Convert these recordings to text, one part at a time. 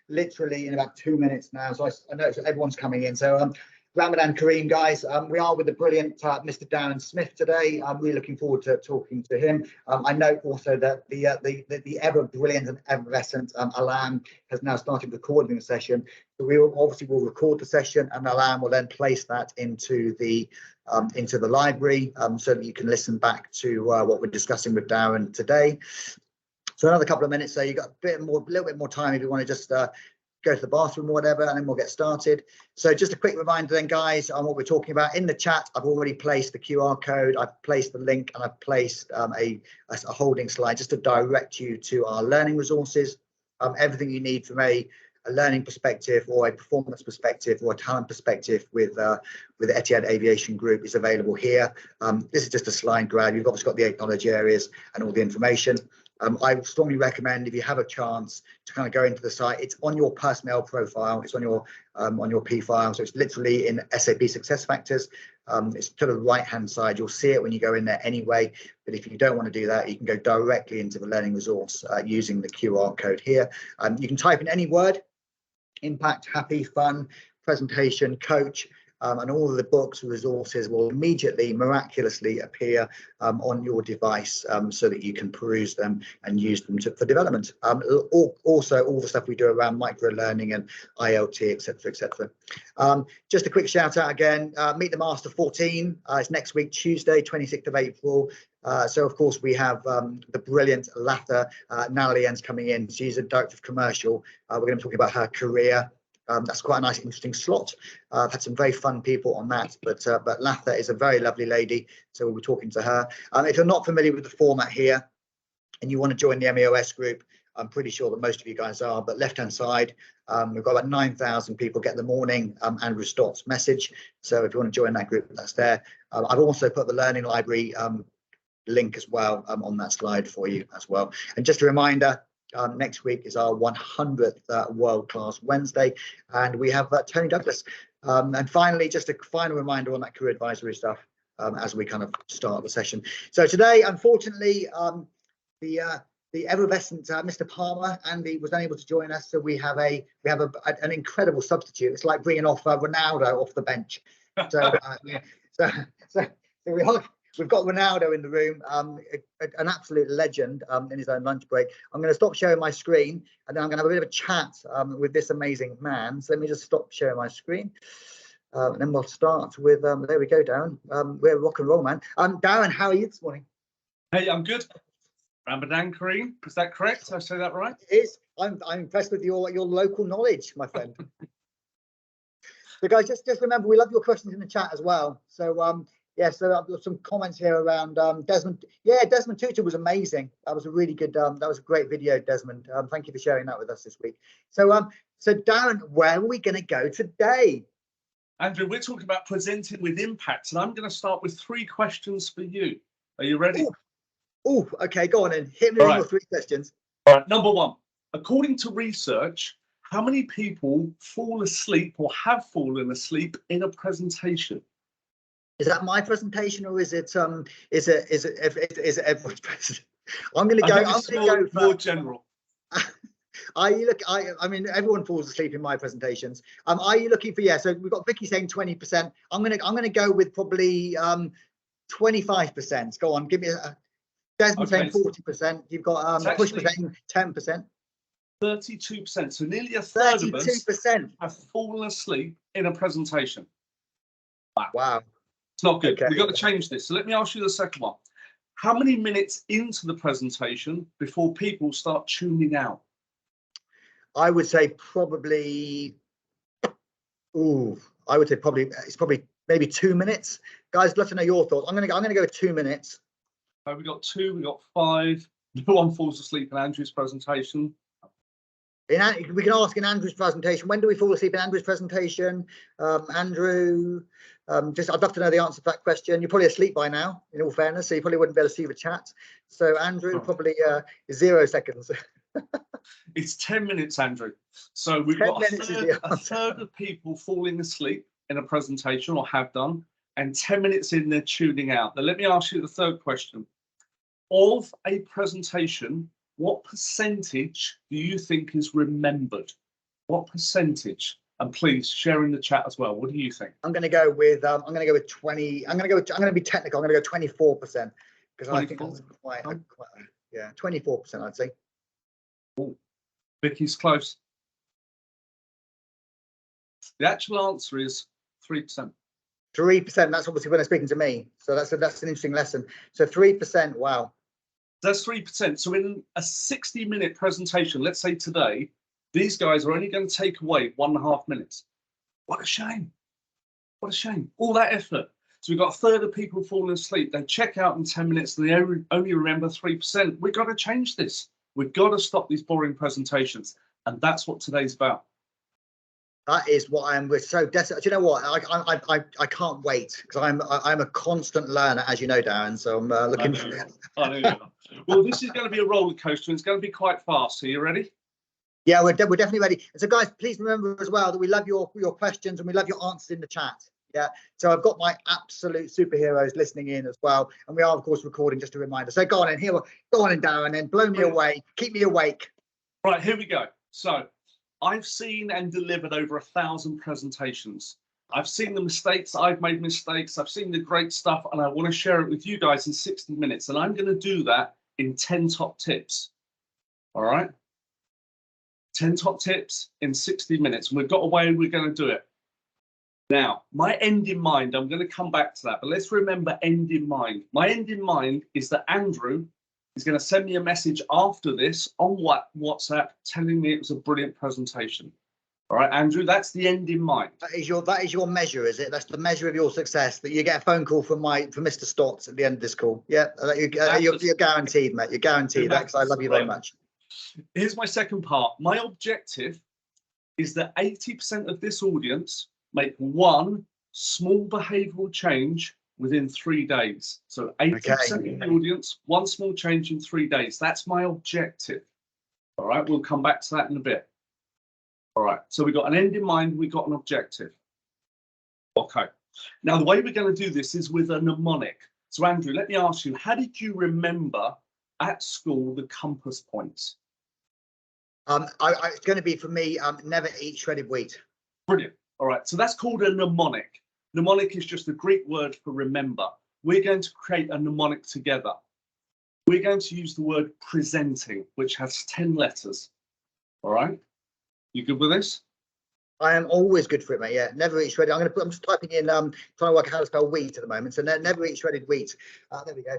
literally in about 2 minutes now. So I know everyone's coming in. So Ramadan Kareem, guys. We are with the brilliant Mr. Darren Smith today. I'm really looking forward to talking to him. I know also that the ever brilliant and effervescent Alam has now started recording the session. So we will record the session, and Alam will then place that into the library so that you can listen back to what we're discussing with Darren today. So another couple of minutes. So you got a little bit more time if you want to just go to the bathroom or whatever, and then we'll get started. So just a quick reminder then, guys, on what we're talking about. In the chat, I've already placed the QR code, I've placed the link, and I've placed a holding slide just to direct you to our learning resources. Everything you need from a learning perspective or a performance perspective or a talent perspective with the Etihad Aviation Group is available here. This is just a slide grab. You've obviously got the 8 knowledge areas and all the information. I would strongly recommend, if you have a chance, to kind of go into the site. It's on your personnel profile. It's on your P file. So it's literally in SAP SuccessFactors. It's to the right-hand side. You'll see it when you go in there anyway. But if you don't want to do that, you can go directly into the learning resource using the QR code here. You can type in any word: impact, happy, fun, presentation, coach. And all of the books and resources will immediately, miraculously appear on your device so that you can peruse them and use them for development. Also, all the stuff we do around micro-learning and ILT, etc., etc. Just a quick shout out again, Meet the Master 14. It's next week, Tuesday, 26th of April. So, of course, we have the brilliant Latha Nalians coming in. She's a director of commercial. We're going to be talking about her career. That's quite a nice, interesting slot. I've had some very fun people on that, but Latha is a very lovely lady, so we'll be talking to her. If you're not familiar with the format here and you want to join the MEOS group, I'm pretty sure that most of you guys are, but left-hand side, we've got about 9,000 people get the morning Andrew Stott's message. So if you want to join that group, that's there. I've also put the Learning Library link as well on that slide for you as well. And just a reminder, next week is our 100th World Class Wednesday, and we have Tony Douglas. And finally, just a final reminder on that career advisory stuff as we kind of start the session. So today, unfortunately, the effervescent Mr. Palmer, Andy, was unable to join us, so we have an incredible substitute. It's like bringing off Ronaldo off the bench. So we've got Ronaldo in the room, an absolute legend in his own lunch break. I'm going to stop sharing my screen, and then I'm going to have a bit of a chat with this amazing man. So let me just stop sharing my screen. And then we'll start with, there we go, Darren. We're rock and roll, man. Darren, how are you this morning? Hey, I'm good. Ramadan Kareem, is that correct? Did I say that right? It is. I'm impressed with your local knowledge, my friend. So guys, just remember, we love your questions in the chat as well. So yeah, so I've got some comments here around Desmond. Yeah, Desmond Tutu was amazing. That was a really good, that was a great video, Desmond. Thank you for sharing that with us this week. So, so Darren, where are we going to go today? Andrew, we're talking about presenting with impact, and I'm going to start with 3 questions for you. Are you ready? Oh, okay, go on in. Hit me with your 3 questions. All right, number 1. According to research, how many people fall asleep or have fallen asleep in a presentation? Is that my presentation, or is it everyone's presentation? I'm going to go. I'm going to go more general. I mean, everyone falls asleep in my presentations. Are you looking for? Yeah. So we've got Vicky saying 20%. I'm going to go with probably 25%. Go on, give me a. Desmond saying 40%. You've got Push saying 10%. 32%. So nearly a third of us 32% have fallen asleep in a presentation. Wow. It's not good. Okay. We've got to change this. So let me ask you the second one. How many minutes into the presentation before people start tuning out? I would say probably. I would say it's probably maybe 2 minutes. Guys, let us know your thoughts. I'm gonna go with 2 minutes. We got 2. We got 5. No one falls asleep in Andrew's presentation. We can ask in Andrew's presentation. When do we fall asleep in Andrew's presentation? Andrew, I'd love to know the answer to that question. You're probably asleep by now, in all fairness, so you probably wouldn't be able to see the chat. So Andrew, probably 0 seconds. It's 10 minutes, Andrew. So we've got a third of people falling asleep in a presentation, or have done, and 10 minutes in, they're tuning out. Now, let me ask you the third question. Of a presentation, what percentage do you think is remembered? What percentage? And please share in the chat as well. What do you think? I'm going to go with 20. I'm going to be technical. I'm going to go 24% because I think that's quite yeah, 24%. I'd say. Ooh, Vicky's close. The actual answer is 3%. 3%. That's obviously when they're speaking to me. So that's an interesting lesson. So 3%. Wow. That's 3%. So in a 60-minute presentation, let's say today, these guys are only going to take away 1.5 minutes. What a shame. What a shame. All that effort. So we've got a third of people falling asleep. They check out in 10 minutes and they only remember 3%. We've got to change this. We've got to stop these boring presentations. And that's what today's about. That is what we're so desperate. Do you know what? I can't wait because I'm a constant learner, as you know, Darren. So I'm looking. I know you are. Well, this is going to be a roller coaster. It's going to be quite fast. Are you ready? Yeah, we're definitely ready. And so, guys, please remember as well that we love your questions and we love your answers in the chat. Yeah. So I've got my absolute superheroes listening in as well, and we are of course recording. Just a reminder. So go on in here. Go on in, Darren, and blow me away. Keep me awake. Right, here we go. So I've seen and delivered over 1,000 presentations. I've seen the mistakes. I've made mistakes. I've seen the great stuff, and I want to share it with you guys in 60 minutes. And I'm going to do that in 10 top tips. All right. 10 top tips in 60 minutes. And we've got a way we're going to do it. Now, my end in mind, I'm going to come back to that, but let's remember end in mind. My end in mind is that Andrew is going to send me a message after this on WhatsApp telling me it was a brilliant presentation. All right, Andrew, that's the end in mind. That is your measure, is it? That's the measure of your success, that you get a phone call from Mr. Stotts at the end of this call. Yeah, you're guaranteed, mate. You're guaranteed that because I love you very much. Here's my second part. My objective is that 80% of this audience make one small behavioral change within 3 days. So 80% of the audience, one small change in 3 days. That's my objective. All right, we'll come back to that in a bit. All right, so we've got an end in mind, we've got an objective. Okay, now the way we're going to do this is with a mnemonic. So Andrew, let me ask you, how did you remember at school the compass points? It's going to be for me, never eat shredded wheat. Brilliant. All right, so that's called a mnemonic. Mnemonic is just a Greek word for remember. We're going to create a mnemonic together. We're going to use the word presenting, which has 10 letters. All right, you good with this? I am always good for it, mate. Yeah, never eat shredded. I'm just typing in, trying to work out how to spell wheat at the moment. So never eat shredded wheat. There we go.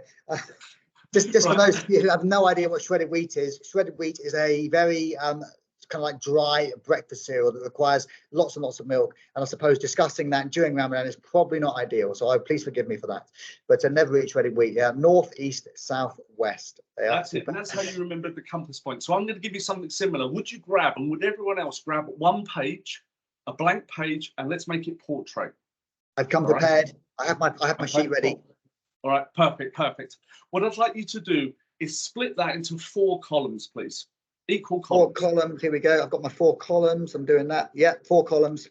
Just right. For those of you who have no idea what shredded wheat is a very kind of like dry breakfast cereal that requires lots and lots of milk. And I suppose discussing that during Ramadan is probably not ideal. So please forgive me for that. But never eat shredded wheat. Yeah, north, east, south, west. That's it. And that's how you remember the compass point. So I'm going to give you something similar. Would you grab, and would everyone else grab one page, a blank page, and let's make it portrait? I've come prepared. Right. I have my sheet ready. All right, perfect. What I'd like you to do is split that into 4 columns, please. Equal columns. 4 columns, here we go. I've got my 4 columns. I'm doing that. Yeah, 4 columns.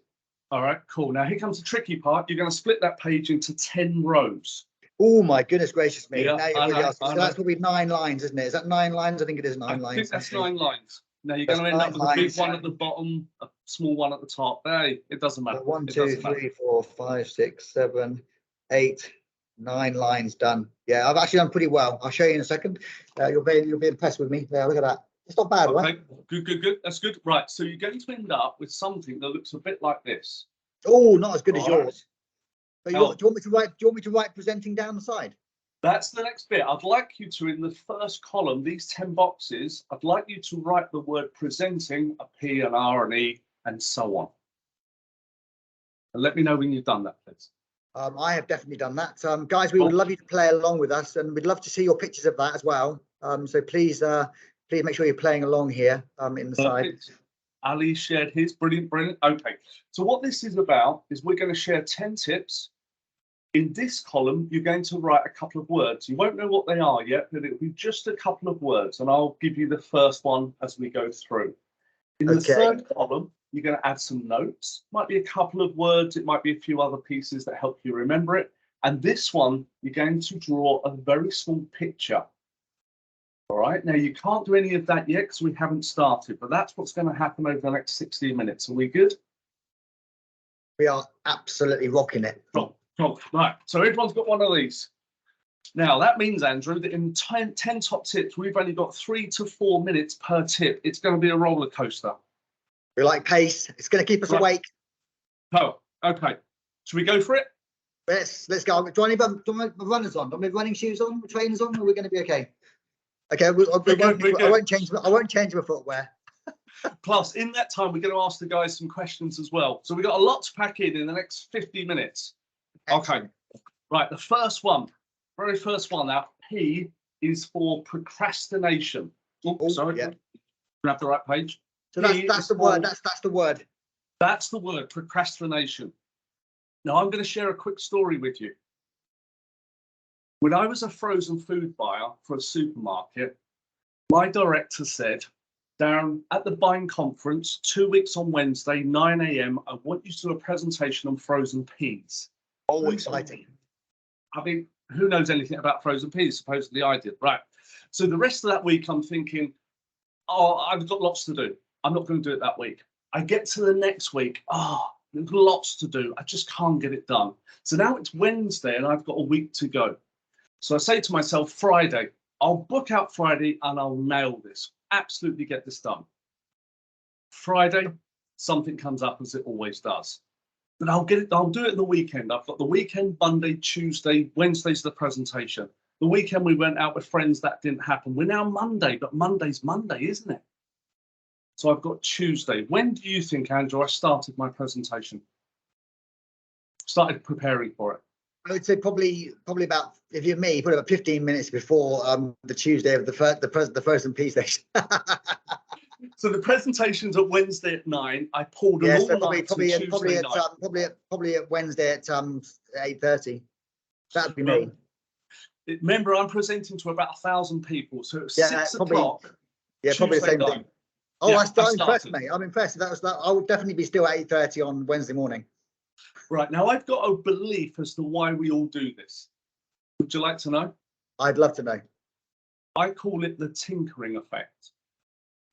All right, cool. Now here comes the tricky part. You're going to split that page into 10 rows. Oh my goodness gracious me. Yeah, now so that's probably 9 lines, isn't it? Is that 9 lines? I think it is 9 lines. I think that's 9 lines. Now you're going to end up with a big one at the bottom, a small one at the top. Hey, it doesn't matter. 1, 2, 3, 4, 5, 6, 7, 8, 9 lines done. Yeah, I've actually done pretty well. I'll show you in a second. You'll be impressed with me. Yeah, look at that. It's not bad, okay. Right? Good. That's good. Right. So you're going to end up with something that looks a bit like this. Oh, not as good as yours. But do you want me to write presenting down the side? That's the next bit. I'd like you to, in the first column, these 10 boxes, I'd like you to write the word presenting, a P, an R, an E, and so on. And let me know when you've done that, please. I have definitely done that. Guys, we would love you to play along with us, and we'd love to see your pictures of that as well. So please make sure you're playing along here in the side. Ali shared his. Brilliant. Okay, so what this is about is we're going to share 10 tips. In this column, you're going to write a couple of words. You won't know what they are yet, but it'll be just a couple of words, and I'll give you the first one as we go through. In the third column, you're going to add some notes. Might be a couple of words. It might be a few other pieces that help you remember it. And this one, you're going to draw a very small picture. All right, now you can't do any of that yet because we haven't started, but that's what's going to happen over the next 16 minutes. Are we good? We are absolutely rocking it. Cool. Right, so everyone's got one of these. Now, that means, Andrew, that in 10 top tips, we've only got 3 to 4 minutes per tip. It's going to be a roller coaster. We like pace. It's going to keep us awake. Oh, okay. Should we go for it? Let's go. Do I need runners on? Do I need running shoes on? Trainers on? Or are we going to be okay? Okay, I won't change my footwear. Plus, in that time, we're going to ask the guys some questions as well. So we've got a lot to pack in the next 50 minutes. Excellent. Okay, right, the first one, very first one now, P is for procrastination. Oh, sorry, yeah. Grab the right page. So that's the word, that's the word. That's the word, procrastination. Now, I'm going to share a quick story with you. When I was a frozen food buyer for a supermarket, my director said, Darren, at the buying conference, 2 weeks on Wednesday, 9 a.m., I want you to do a presentation on frozen peas. Oh, exciting. I mean, who knows anything about frozen peas? Supposedly I did. Right. So the rest of that week, I'm thinking, oh, I've got lots to do. I'm not going to do it that week. I get to the next week. Oh, there's lots to do. I just can't get it done. So now it's Wednesday and I've got a week to go. So I say to myself, Friday, I'll book out Friday and I'll nail this. Absolutely get this done. Friday, something comes up as it always does. But I'll do it on the weekend. I've got the weekend, Monday, Tuesday, Wednesday's the presentation. The weekend we went out with friends, that didn't happen. We're now Monday, but Monday's Monday, isn't it? So I've got Tuesday. When do you think, Andrew, I started my presentation? Started preparing for it. I would say probably about, if you're me, probably about 15 minutes before the Tuesday of the frozen pea station. So the presentation's at Wednesday at 9. I pulled an all-night probably at Wednesday at 8:30. That'd be me. Remember, I'm presenting to about 1,000 people, so it's 6 o'clock. Yeah, probably the same thing. Oh, yeah, I'm impressed, mate. I'm impressed. I would definitely be still at 8:30 on Wednesday morning. Right, now I've got a belief as to why we all do this. Would you like to know? I'd love to know. I call it the tinkering effect.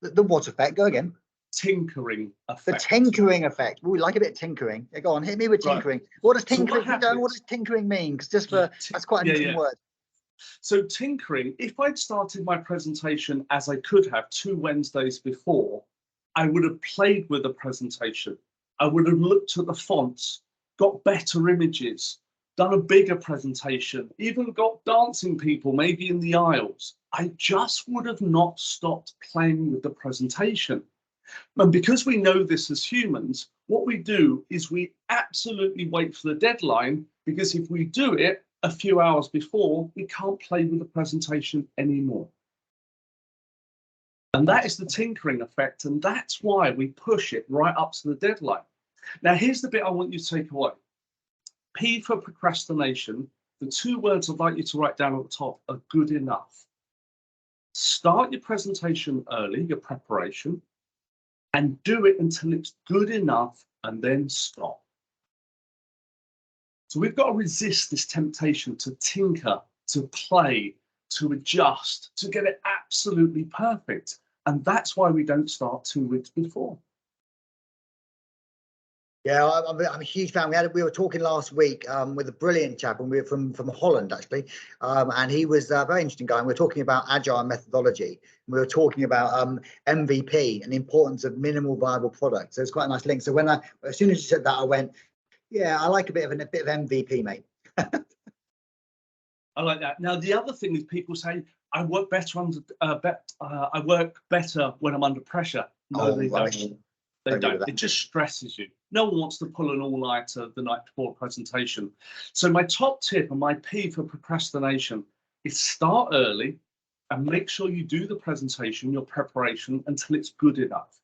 The what effect? Go again. Tinkering effect. The tinkering effect. We like a bit of tinkering. Yeah, go on, hit me with tinkering. Right. What does tinkering? What does tinkering mean? Because that's quite an interesting word. So tinkering. If I'd started my presentation as I could have 2 Wednesdays before, I would have played with the presentation. I would have looked at the fonts, got better images, done a bigger presentation, even got dancing people, maybe in the aisles. I just would have not stopped playing with the presentation. And because we know this as humans, what we do is we absolutely wait for the deadline, because if we do it a few hours before, we can't play with the presentation anymore. And that is the tinkering effect. And that's why we push it right up to the deadline. Now, here's the bit I want you to take away. P for procrastination. The 2 words I'd like you to write down at the top are good enough. Start your presentation early, your preparation, and do it until it's good enough and then stop. So we've got to resist this temptation to tinker, to play, to adjust, to get it absolutely perfect. And that's why we don't start 2 weeks before. Yeah, I'm a huge fan. We were talking last week with a brilliant chap, and we were from Holland actually, and he was a very interesting guy. And we were talking about agile methodology. We were talking about MVP and the importance of minimal viable products. So it's quite a nice link. So as soon as you said that, I went, yeah, I like a bit of MVP, mate. I like that. Now the other thing is, people say I work better under I work better when I'm under pressure. No, they don't. They don't. It just stresses you. No one wants to pull an all-nighter the night before a presentation. So my top tip and my P for procrastination is start early and make sure you do the presentation, your preparation, until it's good enough.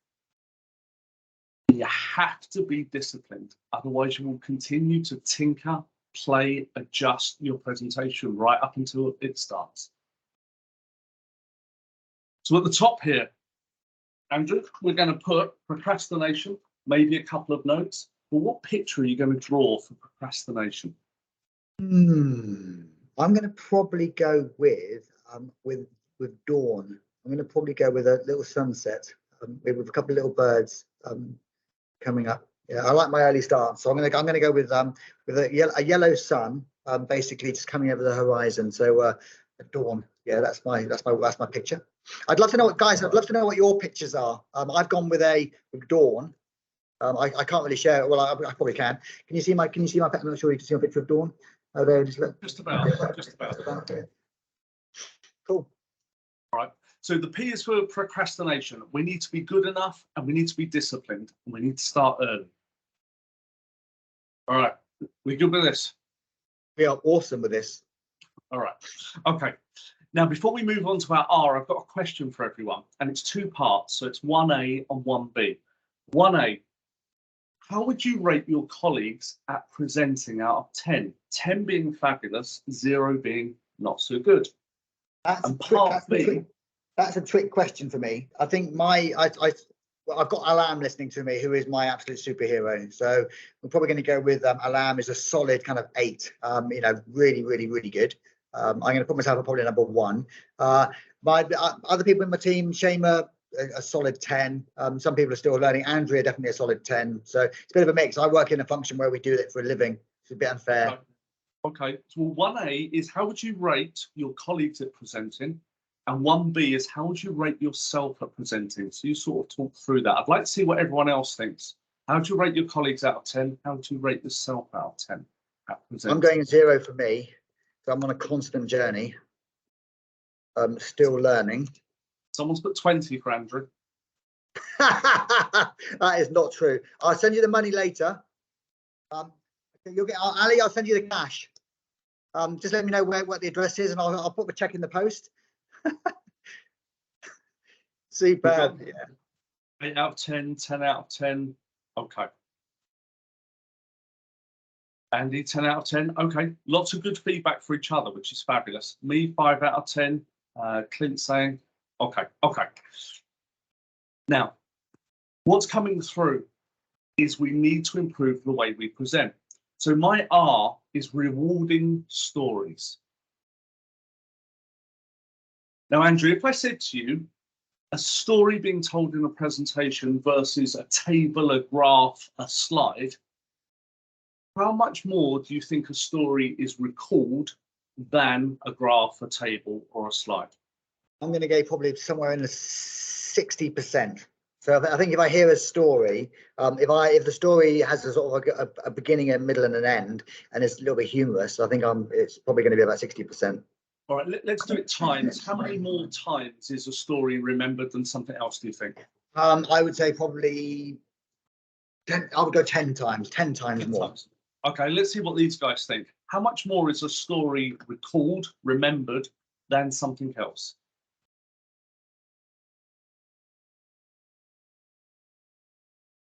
You have to be disciplined. Otherwise, you will continue to tinker, play, adjust your presentation right up until it starts. So at the top here, Andrew, we're going to put procrastination, maybe a couple of notes. But what picture are you going to draw for procrastination? I'm going to probably go with with dawn. I'm going to probably go with a little sunset with a couple of little birds coming up. Yeah, I like my early start, so I'm going to go with a yellow sun, basically just coming over the horizon. So dawn. Yeah, that's my picture. I'd love to know what, guys. I'd love to know what your pictures are. I've gone with dawn. I can't really share it. Well, I probably can. Can you see my? I'm not sure you can see my picture of dawn. Oh, there. Just about. Yeah. Cool. All right. So the P is for procrastination. We need to be good enough, and we need to be disciplined, and we need to start early. All right. We good with this? We are awesome with this. All right. Okay. Now, before we move on to our R, I've got a question for everyone, and it's two parts. So it's 1A and 1B. 1A, how would you rate your colleagues at presenting out of 10? 10 being fabulous, 0 being not so good. That's a trick question for me. I think I've got Alam listening to me, who is my absolute superhero. So we're probably going to go with Alam is a solid kind of 8. Really, really, really good. I'm going to put myself at probably number 1. My other people in my team, Shema, a solid 10. Some people are still learning. Andrea, definitely a solid 10. So it's a bit of a mix. I work in a function where we do it for a living. It's a bit unfair. Okay. So 1A is how would you rate your colleagues at presenting? And 1B is how would you rate yourself at presenting? So you sort of talk through that. I'd like to see what everyone else thinks. How do you rate your colleagues out of 10? How do you rate yourself out of 10 at presenting? I'm going 0 for me. So I'm on a constant journey. I'm still learning. Someone's put 20 for Andrew. That is not true. I'll send you the money later. You'll get Ali. I'll send you the cash. Just let me know what the address is, and I'll put the check in the post. Superb. Yeah. 8 out of 10, 10 out of 10. Okay. Andy, 10 out of 10. Okay. Lots of good feedback for each other, which is fabulous. Me, 5 out of 10. Clint saying, okay. Now, what's coming through is we need to improve the way we present. So my R is rewarding stories. Now, Andrew, if I said to you, a story being told in a presentation versus a table, a graph, a slide, how much more do you think a story is recalled than a graph, a table, or a slide? I'm going to go probably somewhere in the 60%. So I think if I hear a story, if the story has a sort of a beginning, a middle, and an end, and it's a little bit humorous, I think it's probably going to be about 60%. All right, let's do it times. How many more times is a story remembered than something else, do you think? I would say probably 10. I would go 10 times. 10 times 10 more. times. Okay, let's see what these guys think. How much more is a story recalled, remembered, than something else?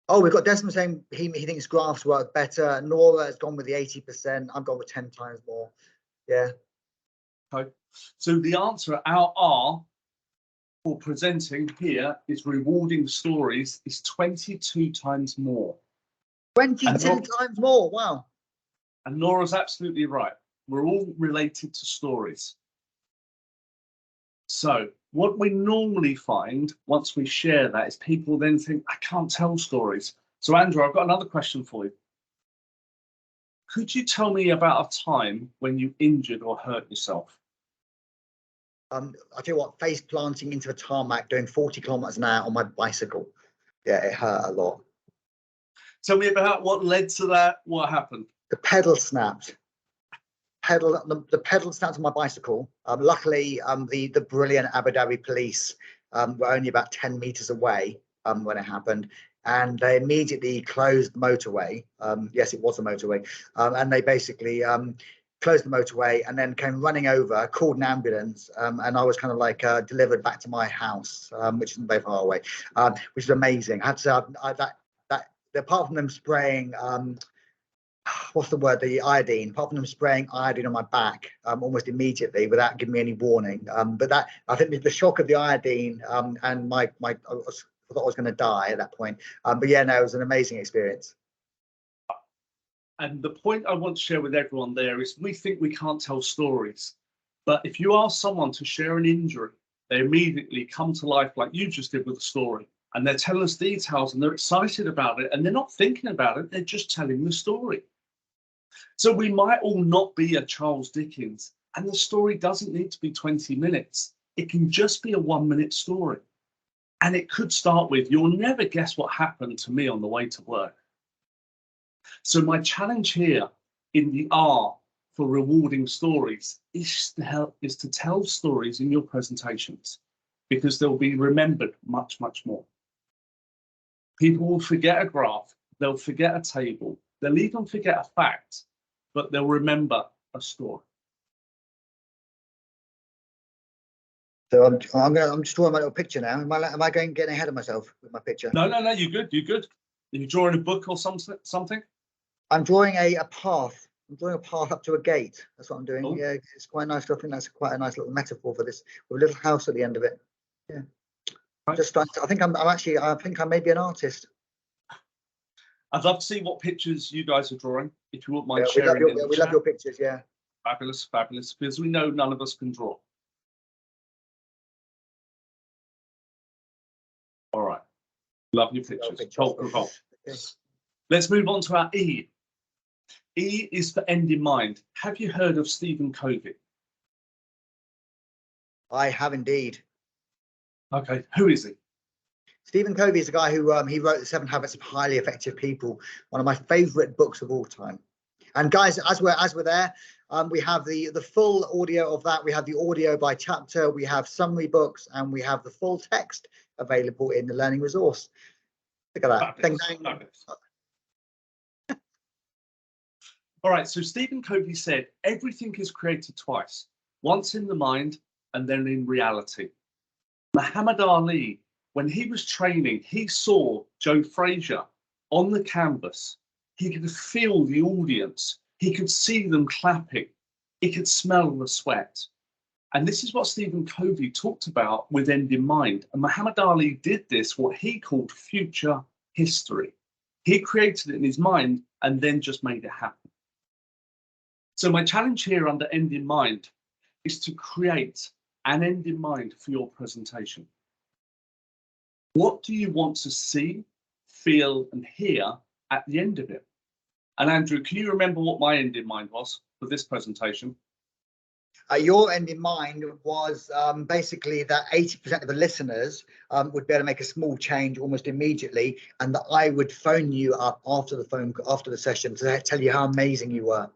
Oh, we've got Desmond saying he thinks graphs work better. Nora has gone with the 80%. I've gone with 10 times more. Yeah. Okay. So the answer, our R for presenting here is rewarding stories is 22 times more. 22 times more. Wow. And Nora's absolutely right. We're all related to stories. So what we normally find once we share that is people then think, I can't tell stories. So Andrew, I've got another question for you. Could you tell me about a time when you injured or hurt yourself? I'll tell you what, face planting into a tarmac doing 40 kilometers an hour on my bicycle. Yeah, it hurt a lot. Tell me about what led to that. What happened? The pedal snapped. The pedal snapped on my bicycle. Luckily, the brilliant Abu Dhabi police were only about 10 meters away when it happened, and they immediately closed the motorway. Yes, it was a motorway, and they basically closed the motorway and then came running over, called an ambulance, and I was kind of like delivered back to my house, which isn't very far away, which is amazing. I had to say that apart from them spraying what's the word, the iodine, apart from them spraying iodine on my back almost immediately without giving me any warning, but that, I think the shock of the iodine and I thought I was going to die at that point, but yeah, no, it was an amazing experience. And the point I want to share with everyone there is we think we can't tell stories, but if you ask someone to share an injury they immediately come to life like you just did with the story. And they're telling us details and they're excited about it and they're not thinking about it, they're just telling the story. So we might all not be a Charles Dickens, and the story doesn't need to be 20 minutes. It can just be a 1-minute story. And it could start with, you'll never guess what happened to me on the way to work. So my challenge here in the R for rewarding stories is to tell stories in your presentations, because they'll be remembered much, much more. People will forget a graph, they'll forget a table, they'll even forget a fact, but they'll remember a story. So I'm just drawing my little picture now. Am I getting ahead of myself with my picture? No, you're good. You're good. Are you drawing a book or something? I'm drawing a path. I'm drawing a path up to a gate. That's what I'm doing. Oh. Yeah, it's quite nice. I think that's quite a nice little metaphor for this, with a little house at the end of it. Yeah. Right. Just I think I think I may be an artist. I'd love to see what pictures you guys are drawing, if you wouldn't mind sharing. We love your pictures, yeah. Fabulous, fabulous, because we know none of us can draw. All right, love your pictures. Cool. Okay. Let's move on to our E. E is for end in mind. Have you heard of Stephen Covey? I have indeed. Okay, who is he? Stephen Covey is the guy who he wrote The 7 Habits of Highly Effective People, one of my favorite books of all time. And guys, as we're there, we have the full audio of that. We have the audio by chapter, we have summary books, and we have the full text available in the learning resource. Look at that. Fabulous, fabulous. All right, so Stephen Covey said, everything is created twice, once in the mind and then in reality. Muhammad Ali, when he was training, he saw Joe Frazier on the canvas. He could feel the audience. He could see them clapping. He could smell the sweat. And this is what Stephen Covey talked about with end in mind. And Muhammad Ali did this, what he called future history. He created it in his mind and then just made it happen. So my challenge here under end in mind is to create an end in mind for your presentation. What do you want to see, feel, and hear at the end of it? And Andrew, can you remember what my end in mind was for this presentation? Your end in mind was basically that 80% of the listeners would be able to make a small change almost immediately, and that I would phone you up after the session to tell you how amazing you were.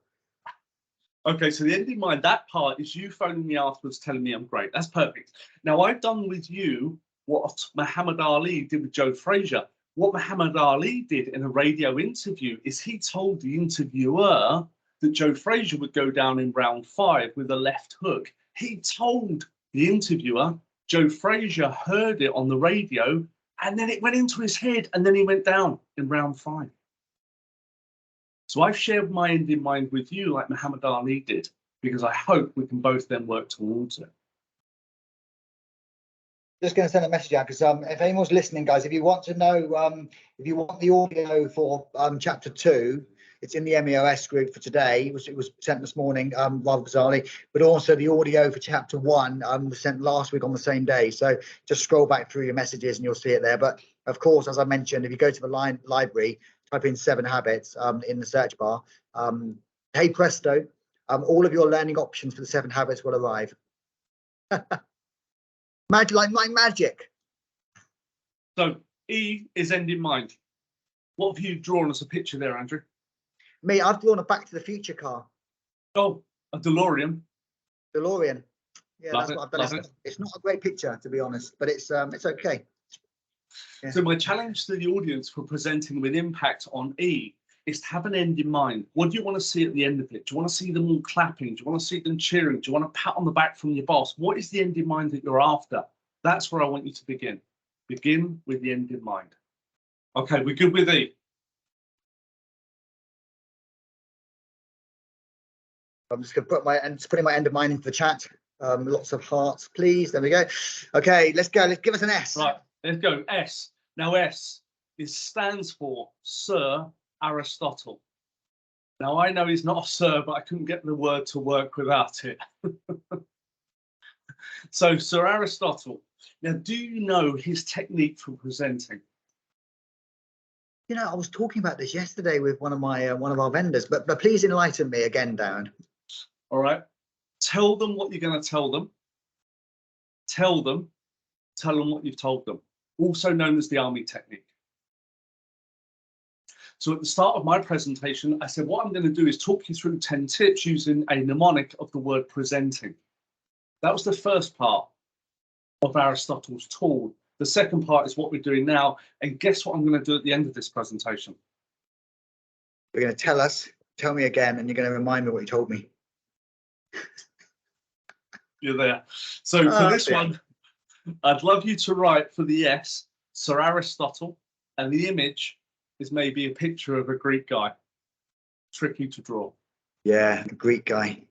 Okay, so the end in mind, that part is you phoning me afterwards telling me I'm great. That's perfect. Now, I've done with you what Muhammad Ali did with Joe Frazier. What Muhammad Ali did in a radio interview is he told the interviewer that Joe Frazier would go down in round 5 with a left hook. He told the interviewer, Joe Frazier heard it on the radio, and then it went into his head, and then he went down in round 5. So I've shared my end in mind with you like Muhammad Ali did, because I hope we can both then work towards it. Just going to send a message out, because if anyone's listening, guys, if you want to know, if you want the audio for chapter 2, it's in the MEOS group for today. It was sent this morning, rather bizarrely, but also the audio for chapter 1 was sent last week on the same day. So just scroll back through your messages and you'll see it there. But of course, as I mentioned, if you go to the library, type in 7 habits in the search bar, hey presto, all of your learning options for the 7 habits will arrive. Like my magic. So E is end in mind. What have you drawn as a picture there, Andrew? Me, I've drawn a Back to the Future car. Oh, a DeLorean. DeLorean. Yeah, Love that's what I've done. It's not a great picture, to be honest, but it's okay. Yeah. So my challenge to the audience for presenting with impact on E is to have an end in mind. What do you want to see at the end of it? Do you want to see them all clapping? Do you want to see them cheering? Do you want a pat on the back from your boss? What is the end in mind that you're after? That's where I want you to begin. Begin with the end in mind. Okay, we're good with E. I'm just going to putting my end of mind into the chat. Lots of hearts, please. There we go. Okay, let's go. Let's give us an S. Right, let's go. S. Now S stands for Sir Aristotle. Now I know he's not a sir, but I couldn't get the word to work without it. So Sir Aristotle, now do you know his technique for presenting? You know, I was talking about this yesterday with one of our vendors, but please enlighten me again, Darren. All right. Tell them what you're going to tell them. Tell them what you've told them. Also known as the army technique. So at the start of my presentation, I said, what I'm going to do is talk you through 10 tips using a mnemonic of the word presenting. That was the first part of Aristotle's tool. The second part is what we're doing now. And guess what I'm going to do at the end of this presentation? You're going to tell me again, and you're going to remind me what you told me. You're there. So for this one, I'd love you to write for the S, Sir Aristotle, and the image is maybe a picture of a Greek guy. Tricky to draw. Yeah, a Greek guy.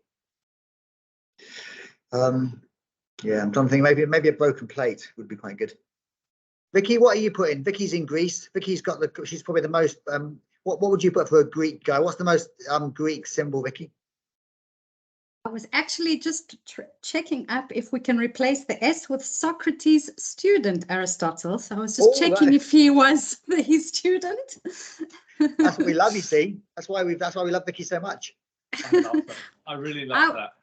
Yeah, I'm trying to think. Maybe a broken plate would be quite good. Vicky, what are you putting? Vicky's in Greece. Vicky's got she's probably the most. What would you put for a Greek guy? What's the most Greek symbol, Vicky? I was actually just checking up if we can replace the S with Socrates' student, Aristotle. So I was just checking if he was his student. That's what we love, you see. That's why we love Vicky so much. I love that. I really love that.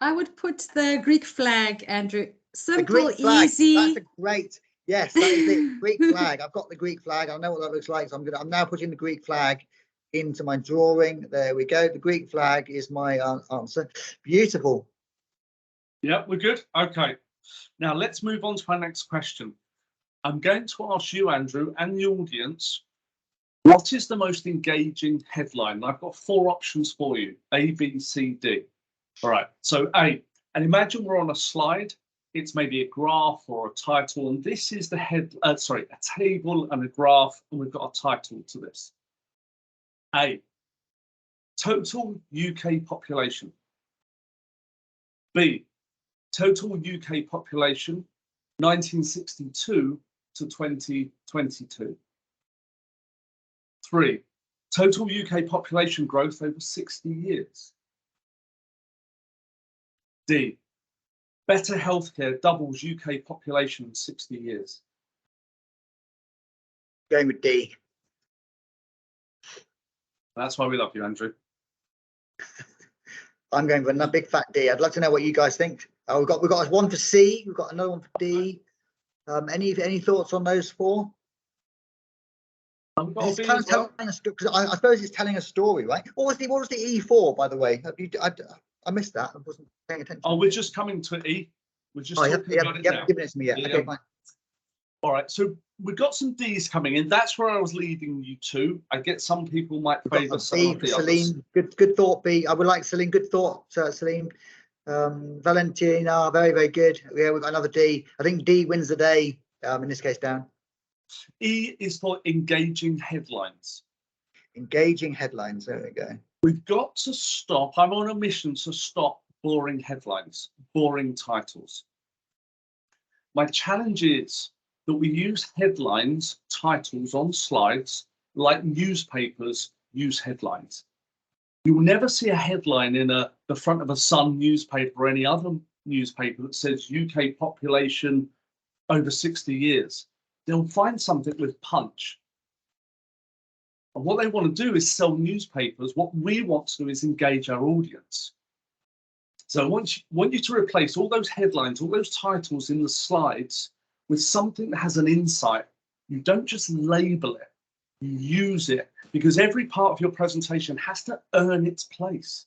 I would put the Greek flag, Andrew. Simple, easy. easy. That's great. Yes, that is the Greek flag. I've got the Greek flag. I know what that looks like. So I'm now putting the Greek flag into my drawing. There we go. The Greek flag is my answer. Beautiful. Yeah, we're good. Okay. Now let's move on to our next question. I'm going to ask you, Andrew, and the audience, what is the most engaging headline? I've got 4 options for you, A, B, C, D. All right. So A, and imagine we're on a slide. It's maybe a graph or a title, and this is the a table and a graph, and we've got a title to this. A, total UK population. B, total UK population 1962 to 2022. 3, total UK population growth over 60 years. D, better healthcare doubles UK population in 60 years. Going with D. That's why we love you, Andrew. I'm going for a big fat D. I'd love to know what you guys think. We've got one for C. We've got another one for D. Any thoughts on those 4? It's kind of telling us, because I suppose it's telling a story, right? What was the E for, by the way? I missed that. I wasn't paying attention. Oh, we're just coming to E. We're just talking about it now. Given it to me yet. Okay, fine. All right, so we've got some D's coming in. That's where I was leading you to. I get some people might favour some of the Celine, others. good thought, B. I would like Celine. Good thought, Celine. Valentina, very, very good. Yeah, we've got another D. I think D wins the day, in this case, Dan. E is for engaging headlines. Engaging headlines, there we go. We've got to stop. I'm on a mission to stop boring headlines, boring titles. My challenge is that we use headlines, titles on slides like newspapers use headlines. You will never see a headline in the front of a Sun newspaper or any other newspaper that says UK population over 60 years. They'll find something with punch. And what they want to do is sell newspapers. What we want to do is engage our audience. So I want you to replace all those headlines, all those titles in the slides with something that has an insight. You don't just label it, you use it, because every part of your presentation has to earn its place.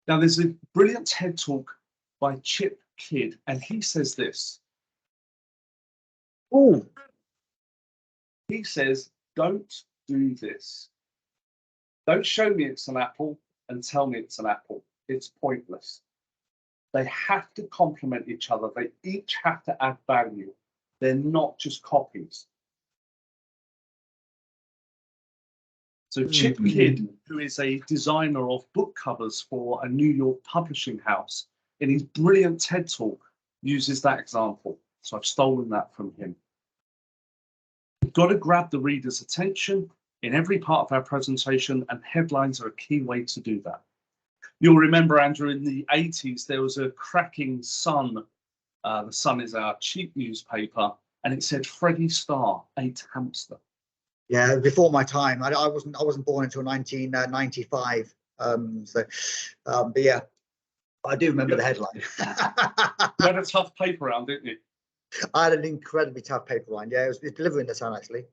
Now, there's a brilliant TED talk by Chip Kidd, and he says this. Oh, he says, don't do this. Don't show me it's an apple and tell me it's an apple. It's pointless. They have to complement each other. They each have to add value. They're not just copies. So Chip Kidd, who is a designer of book covers for a New York publishing house, in his brilliant TED talk, uses that example. So I've stolen that from him. We've got to grab the reader's attention in every part of our presentation, and headlines are a key way to do that. You'll remember, Andrew, in the 80s, there was a cracking Sun. The Sun is our cheap newspaper, and it said Freddie Starr ate hamster. Yeah, before my time. I wasn't born until 1995. But yeah, I do remember the headline. You had a tough paper round, didn't you? I had an incredibly tough paper round. Yeah, it was delivering the Sun actually.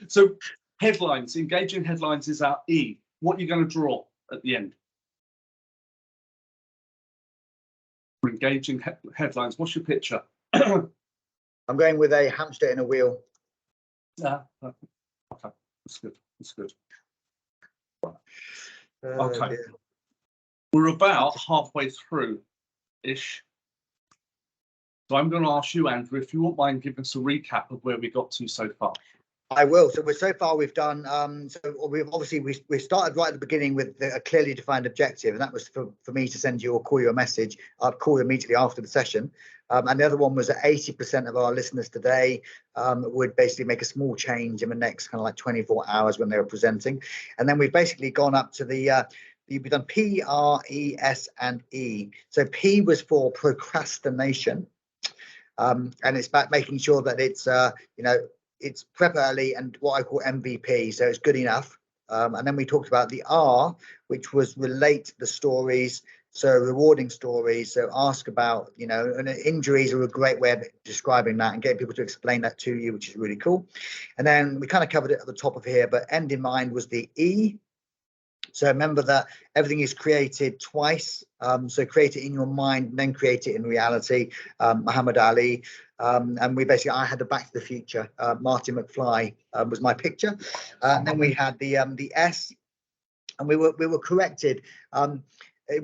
So headlines, engaging headlines is our E. What are you going to draw at the end? For engaging headlines, what's your picture? I'm going with a hamster in a wheel. Yeah, okay, that's good. That's good. Okay, Dear. we're about halfway through ish. So I'm going to ask you, Andrew, if you wouldn't mind giving us a recap of where we got to so far. I will. So far we've done. So we've obviously we started right at the beginning with a clearly defined objective, and that was for me to send you or call you a message. I'd call you immediately after the session. And the other one was that 80% of our listeners today would basically make a small change in the next kind of like 24 hours when they were presenting. And then we've basically gone up to the we've done P, R, E, S, and E. So P was for procrastination, and it's about making sure that it's it's prep early and what I call MVP, so it's good enough. And then we talked about the R, which was relate the stories, so rewarding stories. So ask about, and injuries are a great way of describing that and getting people to explain that to you, which is really cool. And then we kind of covered it at the top of here, but end in mind was the E. So remember that everything is created twice. So create it in your mind, then create it in reality. Muhammad Ali. And we basically, I had the Back to the Future. Marty McFly was my picture. And then we had the S, and we were corrected.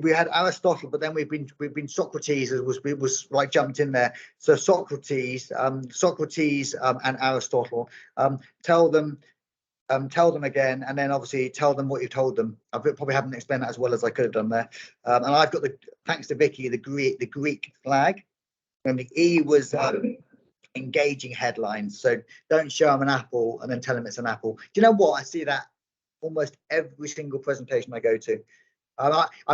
We had Aristotle, but then we've been Socrates was like jumped in there. So Socrates and Aristotle. Tell them again, and then obviously tell them what you told them. I probably haven't explained that as well as I could have done there. And I've got thanks to Vicky, the Greek flag, and the E was engaging headlines. So don't show them an apple and then tell them it's an apple. Do you know what? I see that almost every single presentation I go to.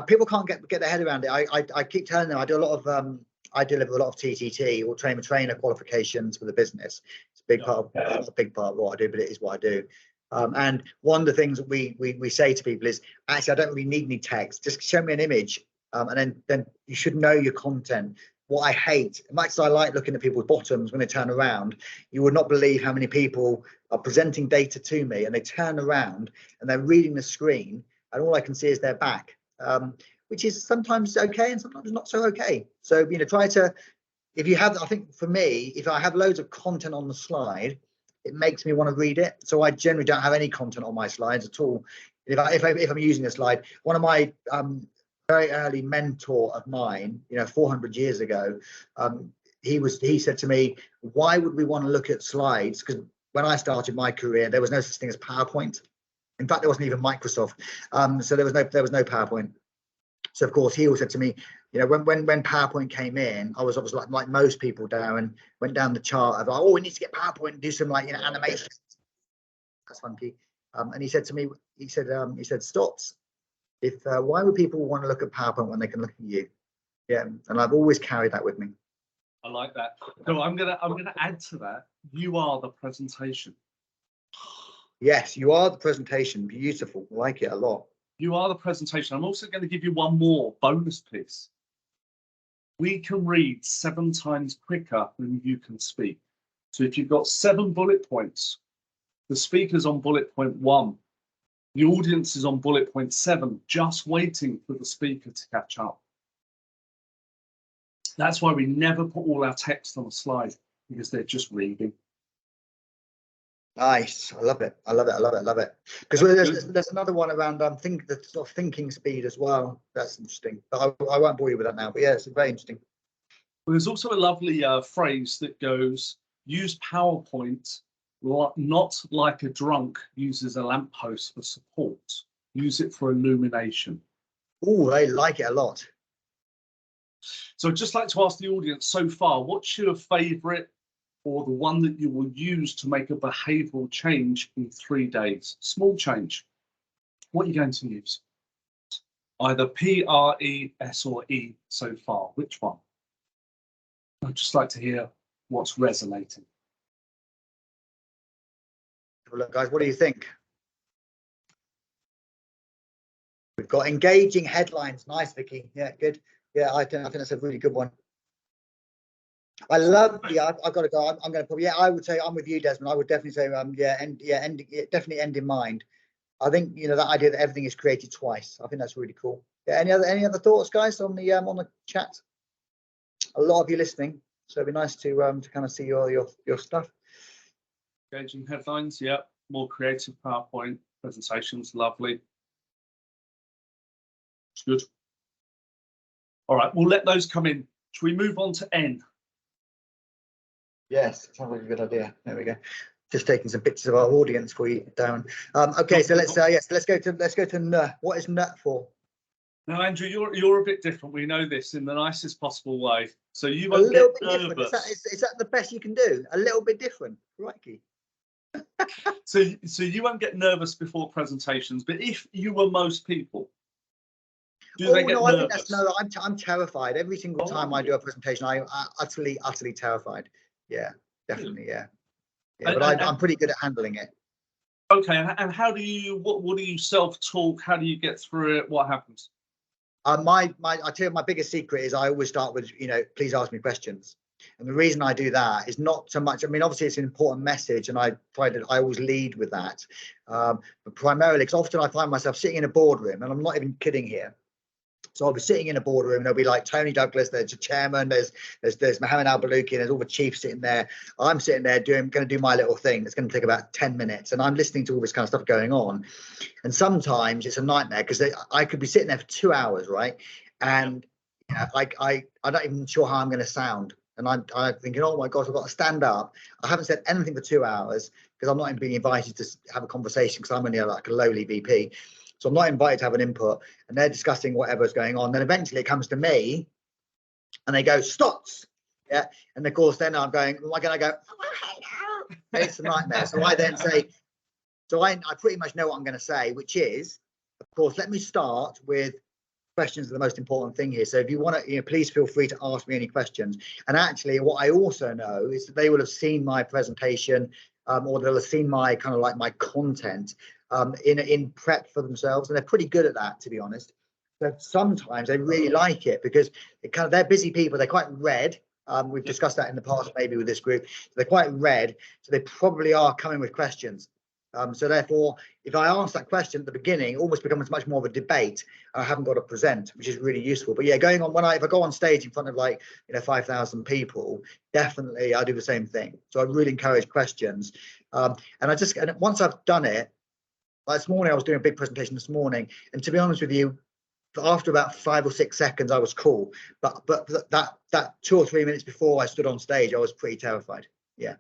People can't get their head around it. I keep telling them I do a lot of I deliver a lot of TTT or trainer qualifications for the business. It's a big part of what I do, but it is what I do. And one of the things that we say to people is, actually, I don't really need any text. Just show me an image, and then you should know your content. What I hate, much as I like looking at people's bottoms when they turn around, you would not believe how many people are presenting data to me and they turn around and they're reading the screen, and all I can see is their back, which is sometimes okay and sometimes not so okay. So try to, if you have, I think for me, if I have loads of content on the slide, it makes me want to read it. So I generally don't have any content on my slides at all. If I'm using a slide, one of my very early mentor of mine, 400 years ago, he said to me, why would we want to look at slides? Because when I started my career, there was no such thing as PowerPoint. In fact, there wasn't even Microsoft. So there was no PowerPoint. So of course he always said to me, when PowerPoint came in, I was obviously like most people, Darren, went down the chart of we need to get PowerPoint and do some animation. That's funky. And he said to me, he said stops. If why would people want to look at PowerPoint when they can look at you? Yeah, and I've always carried that with me. I like that. So I'm gonna add to that. You are the presentation. Yes, you are the presentation. Beautiful. I like it a lot. You are the presentation. I'm also going to give you one more bonus piece. We can read 7 times quicker than you can speak. So if you've got 7 bullet points, the speaker's on bullet point 1, the audience is on bullet point 7, just waiting for the speaker to catch up. That's why we never put all our text on a slide, because they're just reading. Nice. I love it. I love it. I love it. I love it. Because there's another one around the sort of thinking speed as well. That's interesting. But I won't bore you with that now. But yeah, it's very interesting. Well, there's also a lovely phrase that goes, use PowerPoint not like a drunk uses a lamppost for support. Use it for illumination. Oh, I like it a lot. So I'd just like to ask the audience so far, what's your favourite or the one that you will use to make a behavioural change in 3 days? Small change. What are you going to use? Either P-R-E-S or E so far. Which one? I'd just like to hear what's resonating. Well, look, guys, what do you think? We've got engaging headlines. Nice, Vicky. Yeah, good. Yeah, I think that's a really good one. I love. Yeah, I've got to go. I'm going to probably. Yeah, I would say I'm with you, Desmond. I would definitely say definitely end in mind. I think that idea that everything is created twice. I think that's really cool. Yeah. Any other thoughts, guys, on the chat? A lot of you listening, so it'd be nice to kind of see your stuff. Engaging headlines. Yeah. More creative PowerPoint presentations. Lovely. It's good. All right, we'll let those come in. Should we move on to N? Yes, sounds like a good idea. There we go. Just taking some pictures of our audience for you, Darren. Okay, so let's go to N. What is N for? Now, Andrew, you're a bit different. We know this in the nicest possible way. So you won't get nervous. Is that the best you can do? A little bit different, crikey. So you won't get nervous before presentations, but if you were most people, they get nervous? I'm terrified every single time I do a presentation. I'm utterly terrified. Yeah, definitely. Yeah, but I'm pretty good at handling it. Okay, and how do you? What do you self-talk? How do you get through it? What happens? I tell you, my biggest secret is I always start with please ask me questions. And the reason I do that is not so much. I mean, obviously it's an important message, and I always lead with that. But primarily, because often I find myself sitting in a boardroom, and I'm not even kidding here. So I'll be sitting in a boardroom, and there'll be like Tony Douglas, there's the chairman, there's Mohammed Al-Baluki, and there's all the chiefs sitting there. I'm sitting there going to do my little thing. It's going to take about 10 minutes, and I'm listening to all this kind of stuff going on. And sometimes it's a nightmare because I could be sitting there for 2 hours, right? And I'm not even sure how I'm going to sound. And I'm thinking, oh my gosh, I've got to stand up. I haven't said anything for 2 hours because I'm not even being invited to have a conversation because I'm only like a lowly VP. So I'm not invited to have an input, and they're discussing whatever's going on. Then eventually it comes to me, and they go, "Stots," yeah. And of course, then I'm going, "Am I going to go?" Oh, it's a nightmare. So I then say, I pretty much know what I'm going to say, which is, of course, let me start with questions are the most important thing here. So if you want to, please feel free to ask me any questions. And actually, what I also know is that they will have seen my presentation, or they'll have seen my kind of like my content. In prep for themselves, and they're pretty good at that, to be honest. So sometimes they really like it because they're busy people. They're quite red. We've discussed that in the past, maybe with this group. So they're quite red, so they probably are coming with questions. So therefore, if I ask that question at the beginning, it almost becomes much more of a debate. I haven't got to present, which is really useful. But yeah, going on if I go on stage in front of 5,000 people, definitely I do the same thing. So I really encourage questions. And once I've done it. Like this morning, I was doing a big presentation this morning, and to be honest with you, after about 5 or 6 seconds, I was cool. But that 2 or 3 minutes before I stood on stage, I was pretty terrified. Yeah.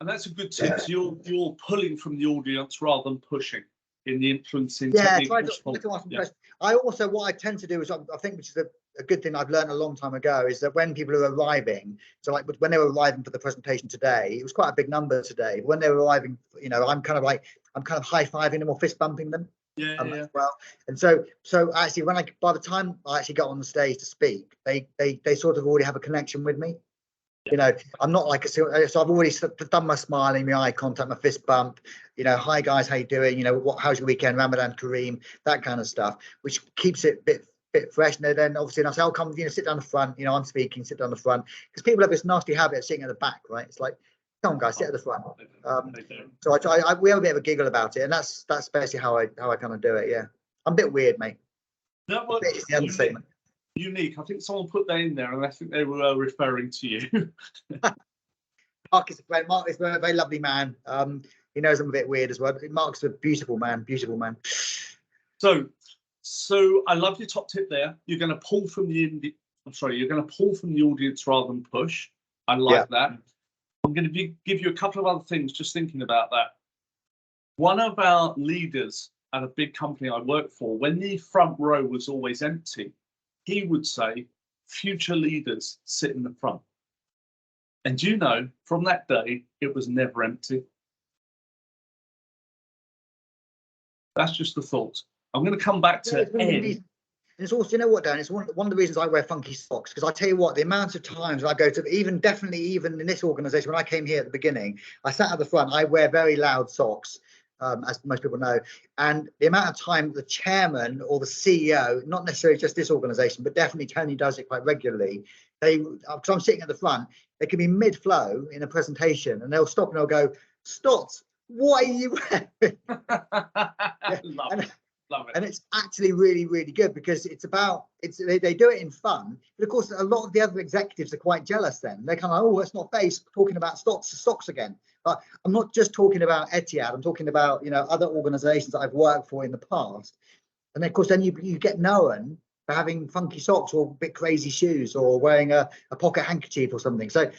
And that's a good tip. So you're pulling from the audience rather than pushing in the influencing technique. Try to ask some questions. I also, what I tend to do is, I think, which is a good thing I've learned a long time ago, is that when people are arriving, so like when they were arriving for the presentation today, it was quite a big number today. But when they were arriving, I'm kind of high-fiving them or fist bumping them. As well. And so actually, by the time I actually got on the stage to speak, they sort of already have a connection with me. I'm not like so I've already done my smiling, my eye contact, my fist bump. Hi guys, how you doing? How's your weekend? Ramadan Kareem, that kind of stuff, which keeps it a bit fresh. And then obviously, I say, I'll come, sit down the front. I'm speaking, sit down the front, because people have this nasty habit of sitting at the back, right? It's like, come on, guys, sit at the front. So we have a bit of a giggle about it, and that's basically how I kind of do it. Yeah, I'm a bit weird, mate. That was it's the understatement. Unique. I think someone put that in there, and I think they were referring to you. Mark is a friend. Mark is a very lovely man. He knows I'm a bit weird as well. Mark's a beautiful man. So I love your top tip there. You're going to pull from the you're going to pull from the audience rather than push. I like that. I'm going to give you a couple of other things just thinking about that. One of our leaders at a big company I worked for, when the front row was always empty, he would say, future leaders sit in the front. And from that day, it was never empty. That's just the thought. I'm going to come back to N. And it's also, you know what, Dan, it's one of the reasons I wear funky socks, because I tell you what, the amount of times I go to, definitely even in this organisation, when I came here at the beginning, I sat at the front, I wear very loud socks, as most people know, and the amount of time the chairman or the CEO, not necessarily just this organisation, but definitely Tony does it quite regularly, because I'm sitting at the front, they can be mid-flow in a presentation and they'll stop and they'll go, "Stotts, what are you wearing?" Love it. And it's actually really, really good, because they do it in fun. But of course, a lot of the other executives are quite jealous then. They're kind of, "Oh, it's not face talking about stocks again." But I'm not just talking about Etihad. I'm talking about, you know, other organizations that I've worked for in the past. And of course, then you get known for having funky socks or a bit crazy shoes or wearing a pocket handkerchief or something. So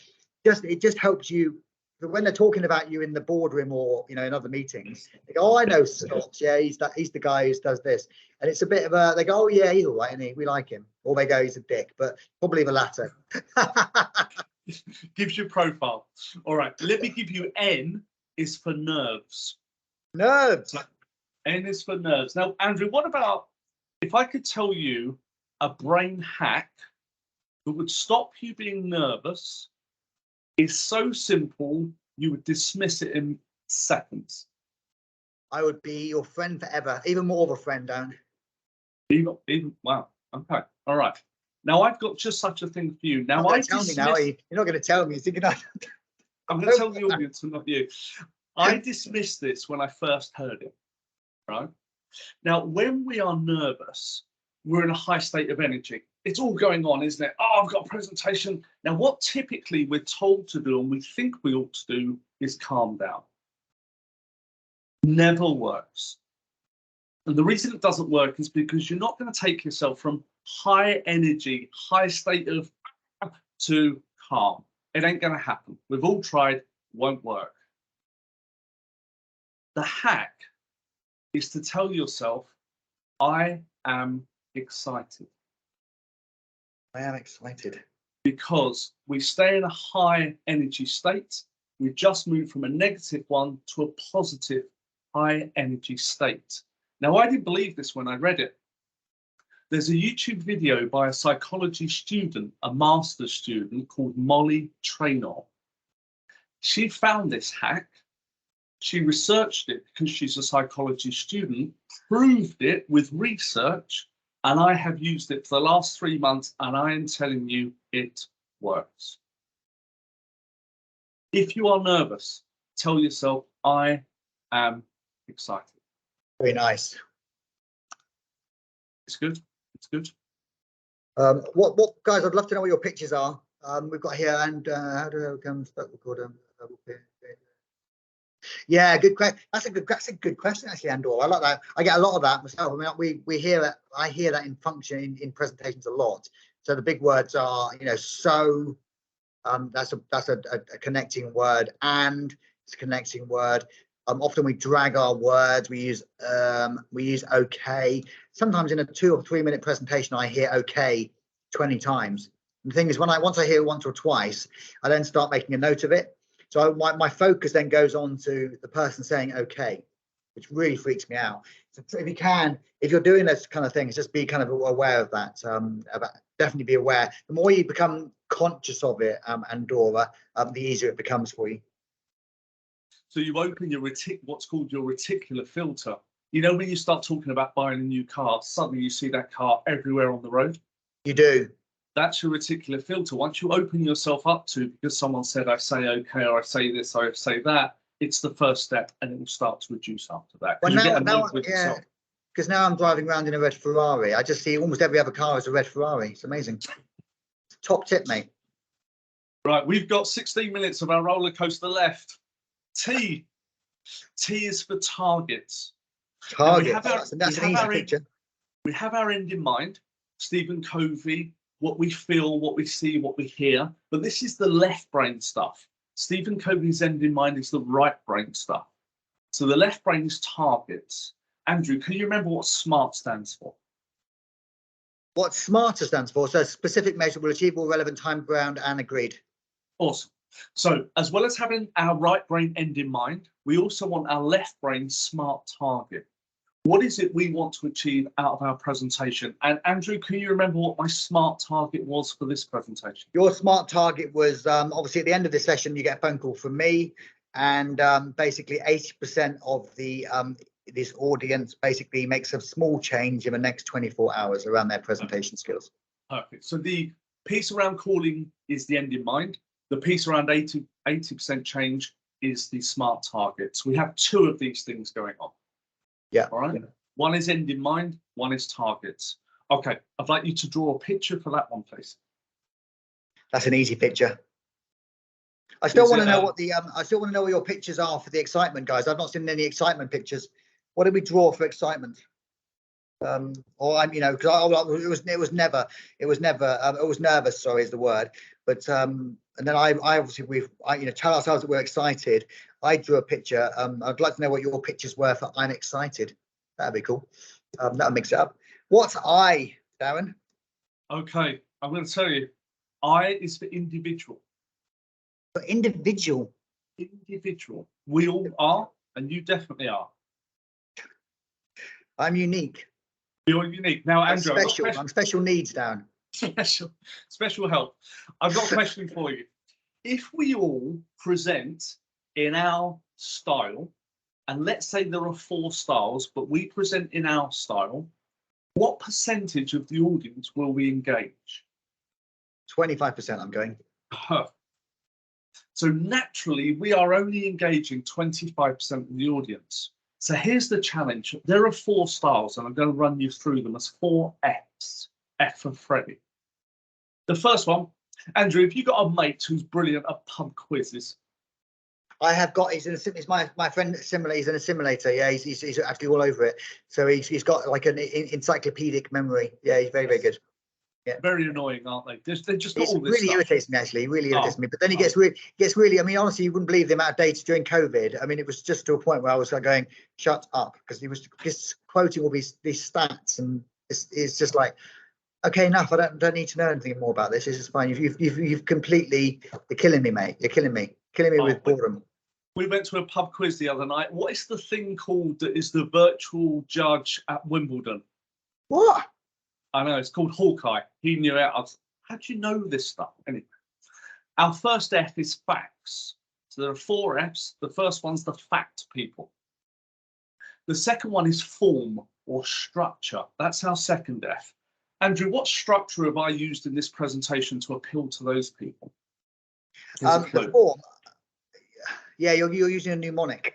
it just helps you. But when they're talking about you in the boardroom or, you know, in other meetings, they go, "Oh, I know Stotts. Yeah, he's the guy who does this." And it's a bit of a, they go, "Oh yeah, he's all right, and we like him." Or they go, "He's a dick," but probably the latter. Gives you profile. All right, let me give you N is for nerves. Nerves. N is for nerves. Now, Andrew, what about if I could tell you a brain hack that would stop you being nervous? Is so simple, you would dismiss it in seconds. I would be your friend forever, even more of a friend, Dan. Even wow. Okay. All right. Now I've got just such a thing for you. Now I dismiss. You're not going to tell me. I'm going to tell the audience, and not you. I dismissed this when I first heard it. Right. Now, when we are nervous, we're in a high state of energy. It's all going on, isn't it? "Oh, I've got a presentation." Now, what typically we're told to do and we think we ought to do is calm down. Never works. And the reason it doesn't work is because you're not going to take yourself from high energy, high state of to calm. It ain't going to happen. We've all tried, won't work. The hack is to tell yourself, "I am excited." I am excited. Because we stay in a high energy state. We just move from a negative one to a positive high energy state. Now, I didn't believe this when I read it. There's a YouTube video by a psychology student, a master's student called Molly Traynor. She found this hack. She researched it because she's a psychology student, proved it with research, and I have used it for the last 3 months, and I am telling you, it works. If you are nervous, tell yourself, "I am excited." Very nice. It's good. It's good. What guys? I'd love to know what your pictures are. We've got here, and how do I come start recording? Yeah, good question. That's a good question, actually, Andor. I like that. I get a lot of that myself. I mean, we hear that. I hear that in function in presentations a lot. So the big words are, you know, so. That's a connecting word, and it's a connecting word. Often we drag our words. We use okay. Sometimes in a 2 or 3 minute presentation, I hear okay 20 times. And the thing is, once I hear it once or twice, I then start making a note of it. So my focus then goes on to the person saying okay, which really freaks me out. So if you're doing this kind of things, just be kind of aware of that. Definitely be aware. The more you become conscious of it, Andorra, the easier it becomes for you. So you open your what's called your reticular filter. You know, when you start talking about buying a new car, suddenly you see that car everywhere on the road. You do. That's your reticular filter. Once you open yourself up to, because someone said, "I say okay," or "I say this," or "I say that," it's the first step, and it will start to reduce after that. Well, yeah, because now I'm driving around in a red Ferrari. I just see almost every other car is a red Ferrari. It's amazing. Top tip, mate. Right, we've got 16 minutes of our roller coaster left. T is for targets. Targets. That's an easy picture. We have our end in mind. Stephen Covey, what we feel, what we see, what we hear. But this is the left brain stuff. Stephen Covey's end in mind is the right brain stuff. So the left brain is targets. Andrew, can you remember what SMART stands for? What SMART stands for? So specific, measurable, achievable, relevant, time bound, and agreed. Awesome. So as well as having our right brain end in mind, we also want our left brain SMART target. What is it we want to achieve out of our presentation? And Andrew, can you remember what my SMART target was for this presentation? Your SMART target was obviously at the end of the session, you get a phone call from me, and basically 80% of the this audience basically makes a small change in the next 24 hours around their presentation skills. Perfect. So the piece around calling is the end in mind. The piece around 80% change is the SMART targets. We have two of these things going on. Yeah. All right. Yeah. One is end in mind, one is targets. Okay. I'd like you to draw a picture for that one, please. That's an easy picture. I still want to know what the I still want to know what your pictures are for the excitement, guys. I've not seen any excitement pictures. What did we draw for excitement? Or I'm, you know, because it was nervous. Sorry, is the word. But and then I obviously you know, tell ourselves that we're excited. I drew a picture. I'd like to know what your pictures were for I'm excited. That'd be cool. That'll mix it up. What's I, Darren? Okay, I'm going to tell you. I is for individual. For individual. Individual. We all are, and you definitely are. I'm unique. You're unique. Now, Andrew, I'm special needs, Darren. Special help. I've got a question for you. If we all present in our style, and let's say there are 4 styles, but we present in our style, what percentage of the audience will we engage? 25%, I'm going. So naturally, we are only engaging 25% of the audience. So here's the challenge. There are 4 styles, and I'm going to run you through them as 4 Fs. F for Freddy. The first one, Andrew, if you've got a mate who's brilliant at pub quizzes. I have got, he's my friend similar, he's in a simulator. Yeah, he's actually all over it. So he's got like an encyclopedic memory. Yeah, he's very, very good. Yeah. Very annoying, aren't they? They just got all this really stuff. Irritates me, actually. Really irritates me. But then he gets really. I mean, honestly, you wouldn't believe the amount of data during COVID. I mean, it was just to a point where I was like going, "Shut up," because he was just quoting all these stats, and it's just like, okay, enough. I don't need to know anything more about this. This is fine. You've completely. You're killing me, mate. You're killing me. Killing me with boredom. We went to a pub quiz the other night. What is the thing called that is the virtual judge at Wimbledon? What? I know, it's called Hawkeye. He knew it. How do you know this stuff? Anyway, our first F is facts. So there are 4 Fs. The first one's the fact people. The second one is form or structure. That's our second F. Andrew, what structure have I used in this presentation to appeal to those people? The form. Yeah, you're using a mnemonic.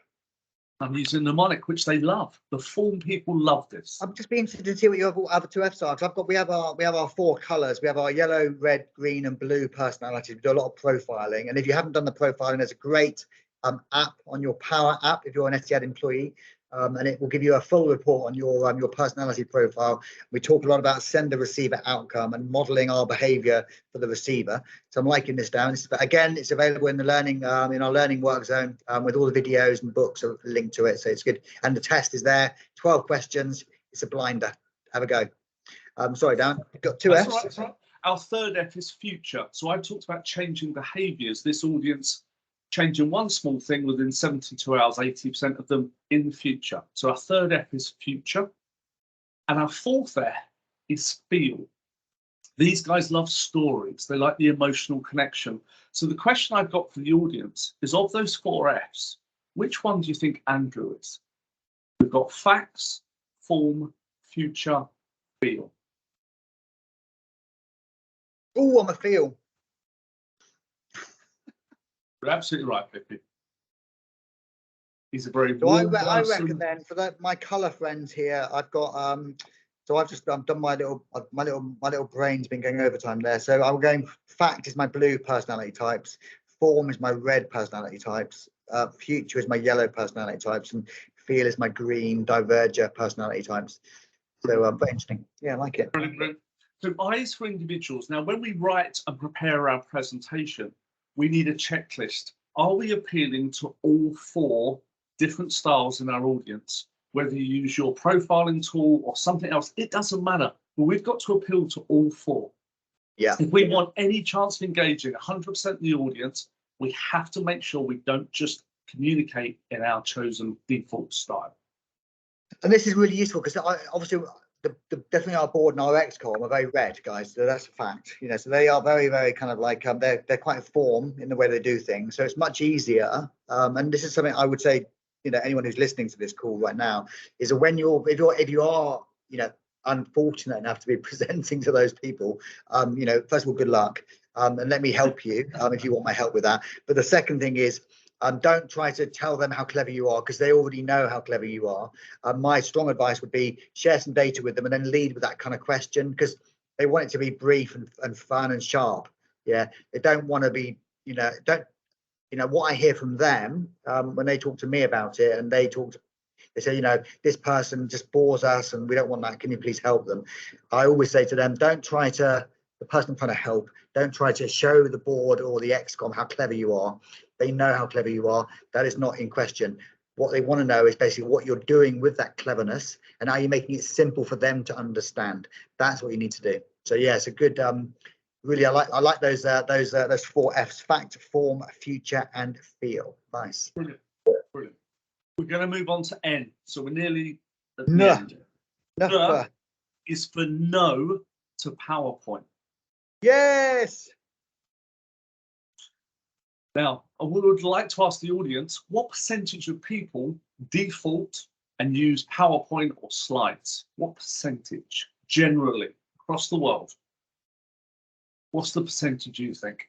I'm using a mnemonic, which they love. The form people love this. I'm just being interested to see what your other 2 Fs are. Because we have our 4 colours. We have our yellow, red, green, and blue personalities. We do a lot of profiling. And if you haven't done the profiling, there's a great app on your Power app if you're an Etihad employee. And it will give you a full report on your personality profile. We talk a lot about sender-receiver outcome and modelling our behaviour for the receiver. So I'm liking this down. Again, it's available in the learning in our learning work zone with all the videos and books are linked to it. So it's good. And the test is there. 12 questions. It's a blinder. Have a go. Sorry, Dan. You've got 2 Fs. That's right. Our third F is future. So I've talked about changing behaviours. This audience changing one small thing within 72 hours, 80% of them in the future. So our third F is future. And our fourth F is feel. These guys love stories. They like the emotional connection. So the question I've got for the audience is, of those 4 Fs, which one do you think Andrew is? We've got facts, form, future, feel. Oh, I'm a feel. You're absolutely right, Pippi. He's a very so I reckon then for my colour friends here, I've got so I've done my little brain's been going overtime there. So I'm going fact is my blue personality types, form is my red personality types, future is my yellow personality types, and feel is my green diverger personality types. So very interesting. Yeah, I like it. Brilliant. So eyes for individuals. Now, when we write and prepare our presentation, we need a checklist. Are we appealing to all 4 different styles in our audience? Whether you use your profiling tool or something else, it doesn't matter. But we've got to appeal to all 4. Yeah. If we want any chance of engaging 100% of the audience, we have to make sure we don't just communicate in our chosen default style. And this is really useful because obviously definitely our board and our XCOM are very red, guys. So that's a fact. You know, so they are very, very kind of like they're quite form in the way they do things. So it's much easier. And this is something I would say, you know, anyone who's listening to this call right now is that when if you are, you know, unfortunate enough to be presenting to those people, you know, first of all, good luck. And let me help you if you want my help with that. But the second thing is, don't try to tell them how clever you are because they already know how clever you are. My strong advice would be share some data with them and then lead with that kind of question because they want it to be brief and fun and sharp. Yeah, they don't want to be, you know, what I hear from them when they talk to me about it and they say, you know, this person just bores us and we don't want that. Can you please help them? I always say to them, the person I'm trying to help, don't try to show the board or the XCOM how clever you are. They know how clever you are. That is not in question. What they want to know is basically what you're doing with that cleverness and how you're making it simple for them to understand. That's what you need to do. So yeah, it's a good, really, I like those 4 Fs: fact, form, future, and feel. Nice. Brilliant. Brilliant. We're going to move on to N. So we're nearly at the end. N is for no to PowerPoint. Yes. Now, I would like to ask the audience, what percentage of people default and use PowerPoint or slides? What percentage generally across the world? What's the percentage you think?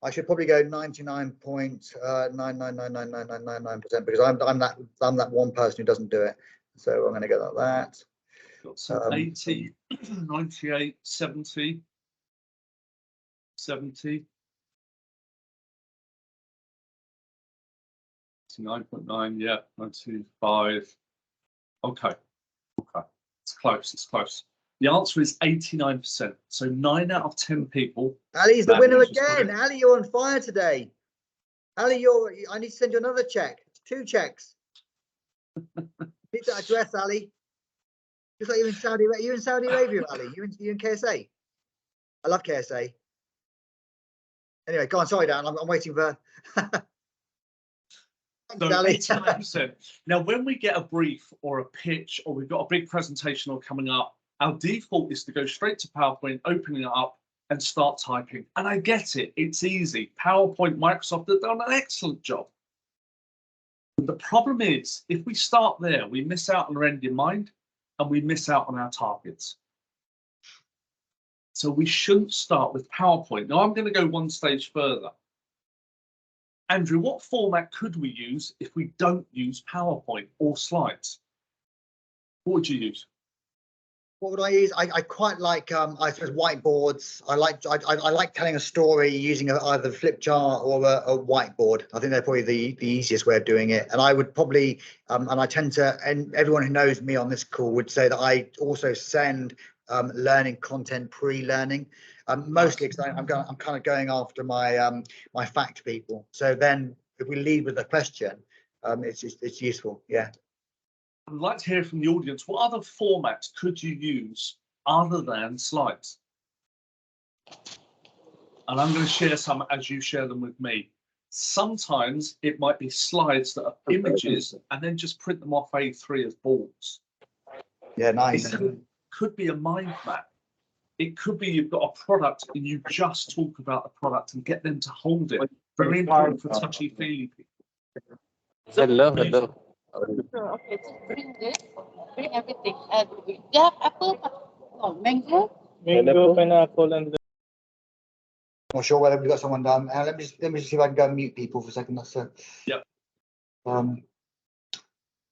I should probably go 99.9999999% because I'm that one person who doesn't do it. So I'm going to go like that. Got some 80, 98, 70, 70. 9.9, yeah, 95. Okay, it's close, it's close. The answer is 89%. So 9 out of 10 people. Ali's the winner again. Ali, you're on fire today. Ali, I need to send you another check. 2 checks. Need that address, Ali. Just like you're in Saudi Arabia. You're in Saudi Arabia, Ali. You're in KSA. I love KSA. Anyway, go on. Sorry, Dan. I'm waiting for. So 89%. Now, when we get a brief or a pitch, or we've got a big presentation or coming up, our default is to go straight to PowerPoint, open it up, and start typing. And I get it; it's easy. PowerPoint, Microsoft have done an excellent job. But the problem is, if we start there, we miss out on our end in mind, and we miss out on our targets. So we shouldn't start with PowerPoint. Now, I'm going to go one stage further. Andrew, what format could we use if we don't use PowerPoint or slides? What would you use? What would I use? I quite like I suppose whiteboards. I like telling a story using either a flip chart or a whiteboard. I think they're probably the easiest way of doing it. And I would probably and I tend to, and everyone who knows me on this call would say that I also send learning content pre-learning. Mostly because I'm kind of going after my my fact people. So then if we lead with a question, it's useful. Yeah. I'd like to hear from the audience. What other formats could you use other than slides? And I'm going to share some as you share them with me. Sometimes it might be slides that are images and then just print them off A3 as boards. Yeah, nice. It could be a mind map. It could be you've got a product and you just talk about the product and get them to hold it. Very important for touchy-feely people. Hello. Okay, so bring this, bring everything. And do you have apple? No, mango? Mango, pineapple, and Not sure whether we've got someone done. Let me just see if I can go and mute people for a second. That's Yep.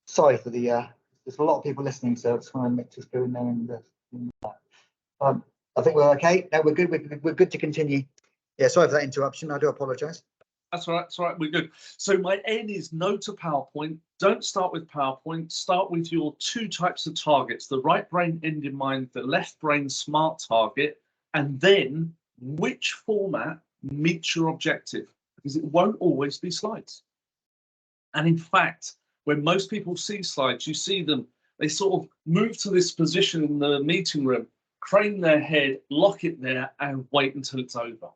Sorry for the there's a lot of people listening, so I just want to just go in there and I think we're okay. No, we're good. We're good to continue. Yeah, sorry for that interruption. I do apologise. That's all right. That's all right. We're good. So my N is no to PowerPoint. Don't start with PowerPoint. Start with your 2 types of targets: the right brain end in mind, the left brain smart target, and then which format meets your objective, because it won't always be slides. And in fact, when most people see slides, you see them, they sort of move to this position in the meeting room, crane their head, lock it there, and wait until it's over.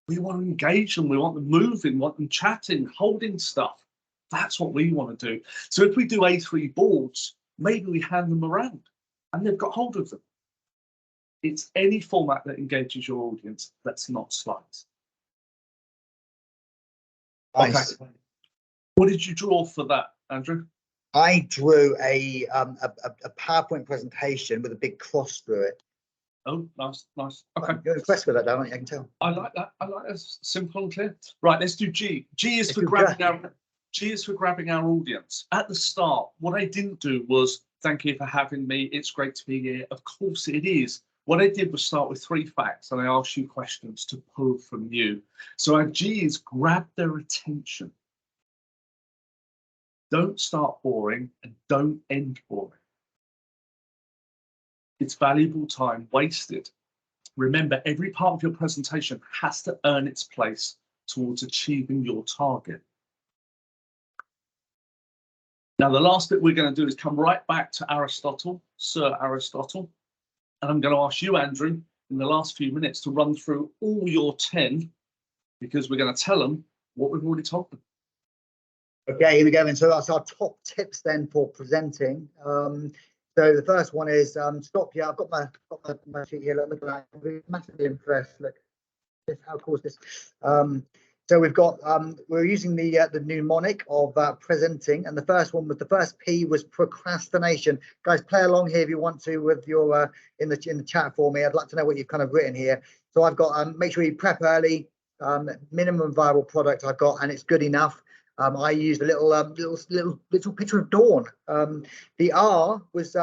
We want to engage them. We want them moving, want them chatting, holding stuff. That's what we want to do. So if we do A3 boards, maybe we hand them around and they've got hold of them. It's any format that engages your audience that's not slides. Nice. Okay. What did you draw for that, Andrew? I drew a PowerPoint presentation with a big cross through it. Oh, nice, nice. Okay. You're impressed with that, Darren, I can tell. I like that. I like that. Simple and clear. Right, let's do G. G is for grabbing our audience. At the start, what I didn't do was thank you for having me. It's great to be here. Of course it is. What I did was start with 3 facts and I asked you questions to pull from you. So our G is grab their attention. Don't start boring and don't end boring. It's valuable time wasted. Remember, every part of your presentation has to earn its place towards achieving your target. Now, the last bit we're going to do is come right back to Aristotle, Sir Aristotle. And I'm going to ask you, Andrew, in the last few minutes to run through all your 10, because we're going to tell them what we've already told them. Okay, here we go. And so that's our top tips then for presenting. So the first one is stop. Yeah, I've got my sheet here. Look at that. I'm massively impressed. Look, how cool is this? So we've got we're using the mnemonic of presenting, and the first P was procrastination. Guys, play along here if you want to with your in the chat for me. I'd like to know what you've kind of written here. So I've got make sure you prep early. Minimum viable product I've got, and it's good enough. I used a little picture of dawn. The R was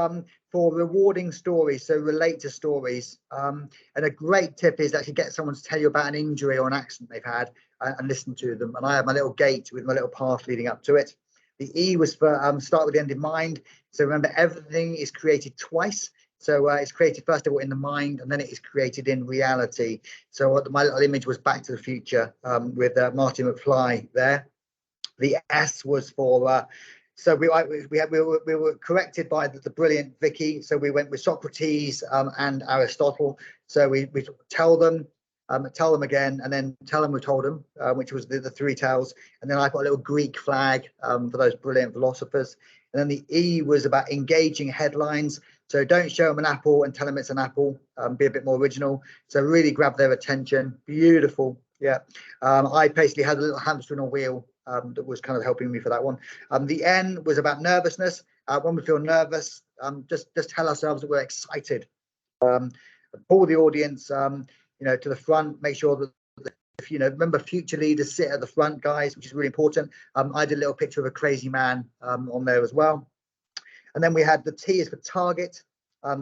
for rewarding stories, so relate to stories. And a great tip is actually get someone to tell you about an injury or an accident they've had and listen to them. And I have my little gate with my little path leading up to it. The E was for start with the end in mind. So remember, everything is created twice. So it's created first of all in the mind, and then it is created in reality. So my little image was Back to the Future with Marty McFly there. The S was for so we were corrected by the brilliant Vicky. So we went with Socrates and Aristotle. So we tell them again, and then tell them we told them, which was the 3 tells. And then I put a little Greek flag for those brilliant philosophers. And then the E was about engaging headlines. So don't show them an apple and tell them it's an apple. Be a bit more original. So really grab their attention. Beautiful. Yeah. I basically had a little hamster on a wheel that was kind of helping me for that one. The N was about nervousness. When we feel nervous, just tell ourselves that we're excited. Pull the audience, to the front. Make sure that if remember, future leaders sit at the front, guys, which is really important. I did a little picture of a crazy man on there as well. And then we had the T is for target.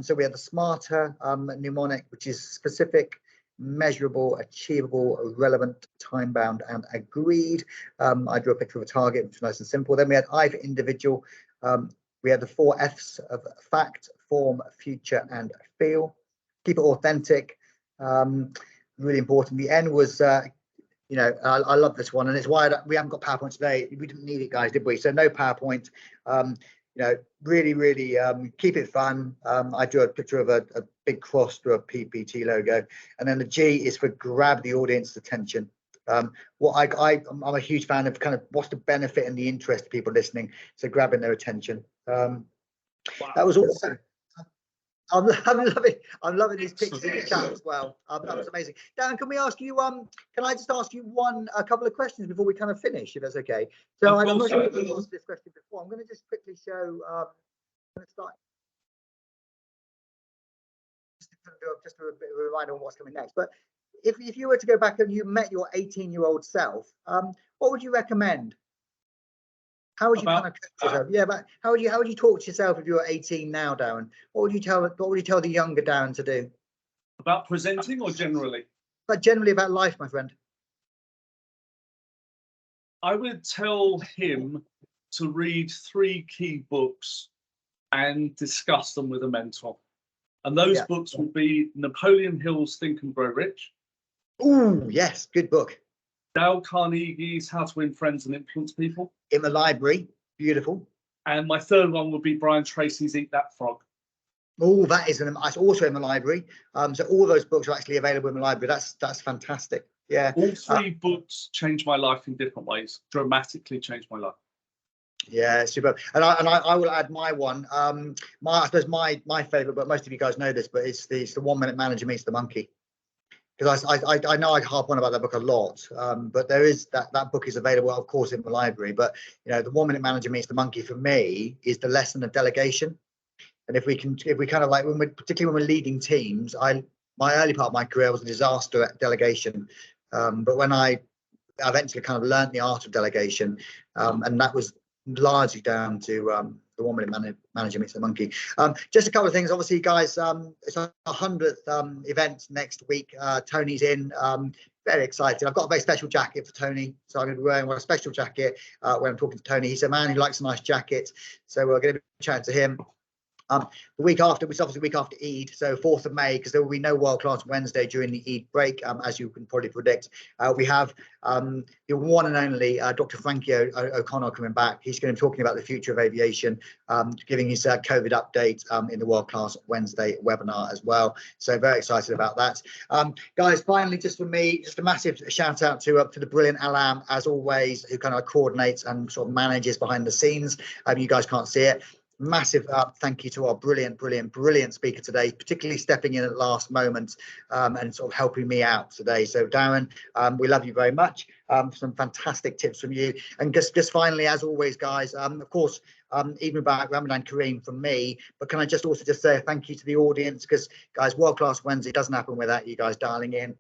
So we had the SMARTER mnemonic, which is specific, measurable, achievable, relevant, time-bound, and agreed. I drew a picture of a target, which was nice and simple. Then we had I for individual. We had the 4 F's of fact, form, future, and feel. Keep it authentic. Really important. The N was, I love this one, and it's why we haven't got PowerPoint today. We didn't need it, guys, did we? So no PowerPoint. Really keep it fun. I drew a picture of a big cross through a PPT logo, and then the G is for grab the audience's attention. I'm a huge fan of kind of what's the benefit and the interest of people listening, so grabbing their attention. Wow. That was awesome. I'm loving these pictures in the chat as well. That was amazing. Dan, can we ask you? Can I just ask you a couple of questions before we kind of finish, if that's okay? So I'm not sure if you asked this question before. I'm going to just quickly show. I'm going to start. Just a bit of a reminder on what's coming next. But if you were to go back and you met your 18-year-old self, what would you recommend? How would you kind of coach yourself? Yeah, but how would you talk to yourself if you were 18 now, Darren? What would you tell the younger Darren to do? About presenting or generally? But generally about life, my friend. I would tell him to read 3 key books and discuss them with a mentor. And those books will be Napoleon Hill's Think and Grow Rich. Oh, yes, good book. Dale Carnegie's How to Win Friends and Influence People. In the library, beautiful. And my third one would be Brian Tracy's Eat That Frog. Oh, that's also in the library. So all those books are actually available in the library. That's fantastic. Yeah. All 3 books changed my life in different ways. Dramatically changed my life. Yeah, super. And I will add my one. I suppose my favorite, but most of you guys know this, but it's the 1 Minute Manager Meets the Monkey. Because I know I harp on about that book a lot, but there is that book is available, of course, in the library. But you know, the 1 Minute Manager Meets the Monkey for me is the lesson of delegation. And if we kind of like particularly when we're leading teams, my early part of my career was a disaster at delegation, but when I eventually kind of learned the art of delegation, and that was largely down to the 1 Minute Manager Meets the Monkey. Just a couple of things, obviously, guys. It's our 100th event next week. Tony's in. Very excited. I've got a very special jacket for Tony, so I'm going to be wearing a special jacket when I'm talking to Tony. He's a man who likes a nice jacket, so we're going to be chatting to him. The week after, which is obviously the week after Eid, so 4th of May, because there will be no World Class Wednesday during the Eid break, as you can probably predict. We have the one and only Dr. Frankie O'Connor coming back. He's going to be talking about the future of aviation, giving his COVID update in the World Class Wednesday webinar as well. So very excited about that. Guys, finally, just for me, just a massive shout out to the brilliant Alam, as always, who kind of coordinates and sort of manages behind the scenes. You guys can't see it. Massive thank you to our brilliant speaker today, particularly stepping in at the last moment and sort of helping me out today. So Darren, we love you very much. Some fantastic tips from you. And just finally, as always, guys, of course, even about Ramadan Kareem from me, but can I just also just say a thank you to the audience, because guys, World Class Wednesday doesn't happen without you guys dialing in.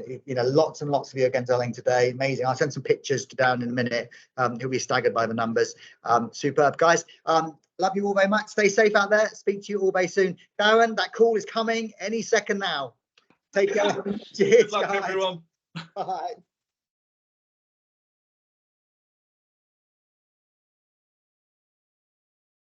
You know, lots and lots of you again dialing today. Amazing. I'll send some pictures to Darren in a minute. He'll be staggered by the numbers. Superb, guys. Love you all very much. Stay safe out there. Speak to you all very soon. Darren, that call is coming any second now. Take care. Cheers, Good luck, guys. everyone. Bye.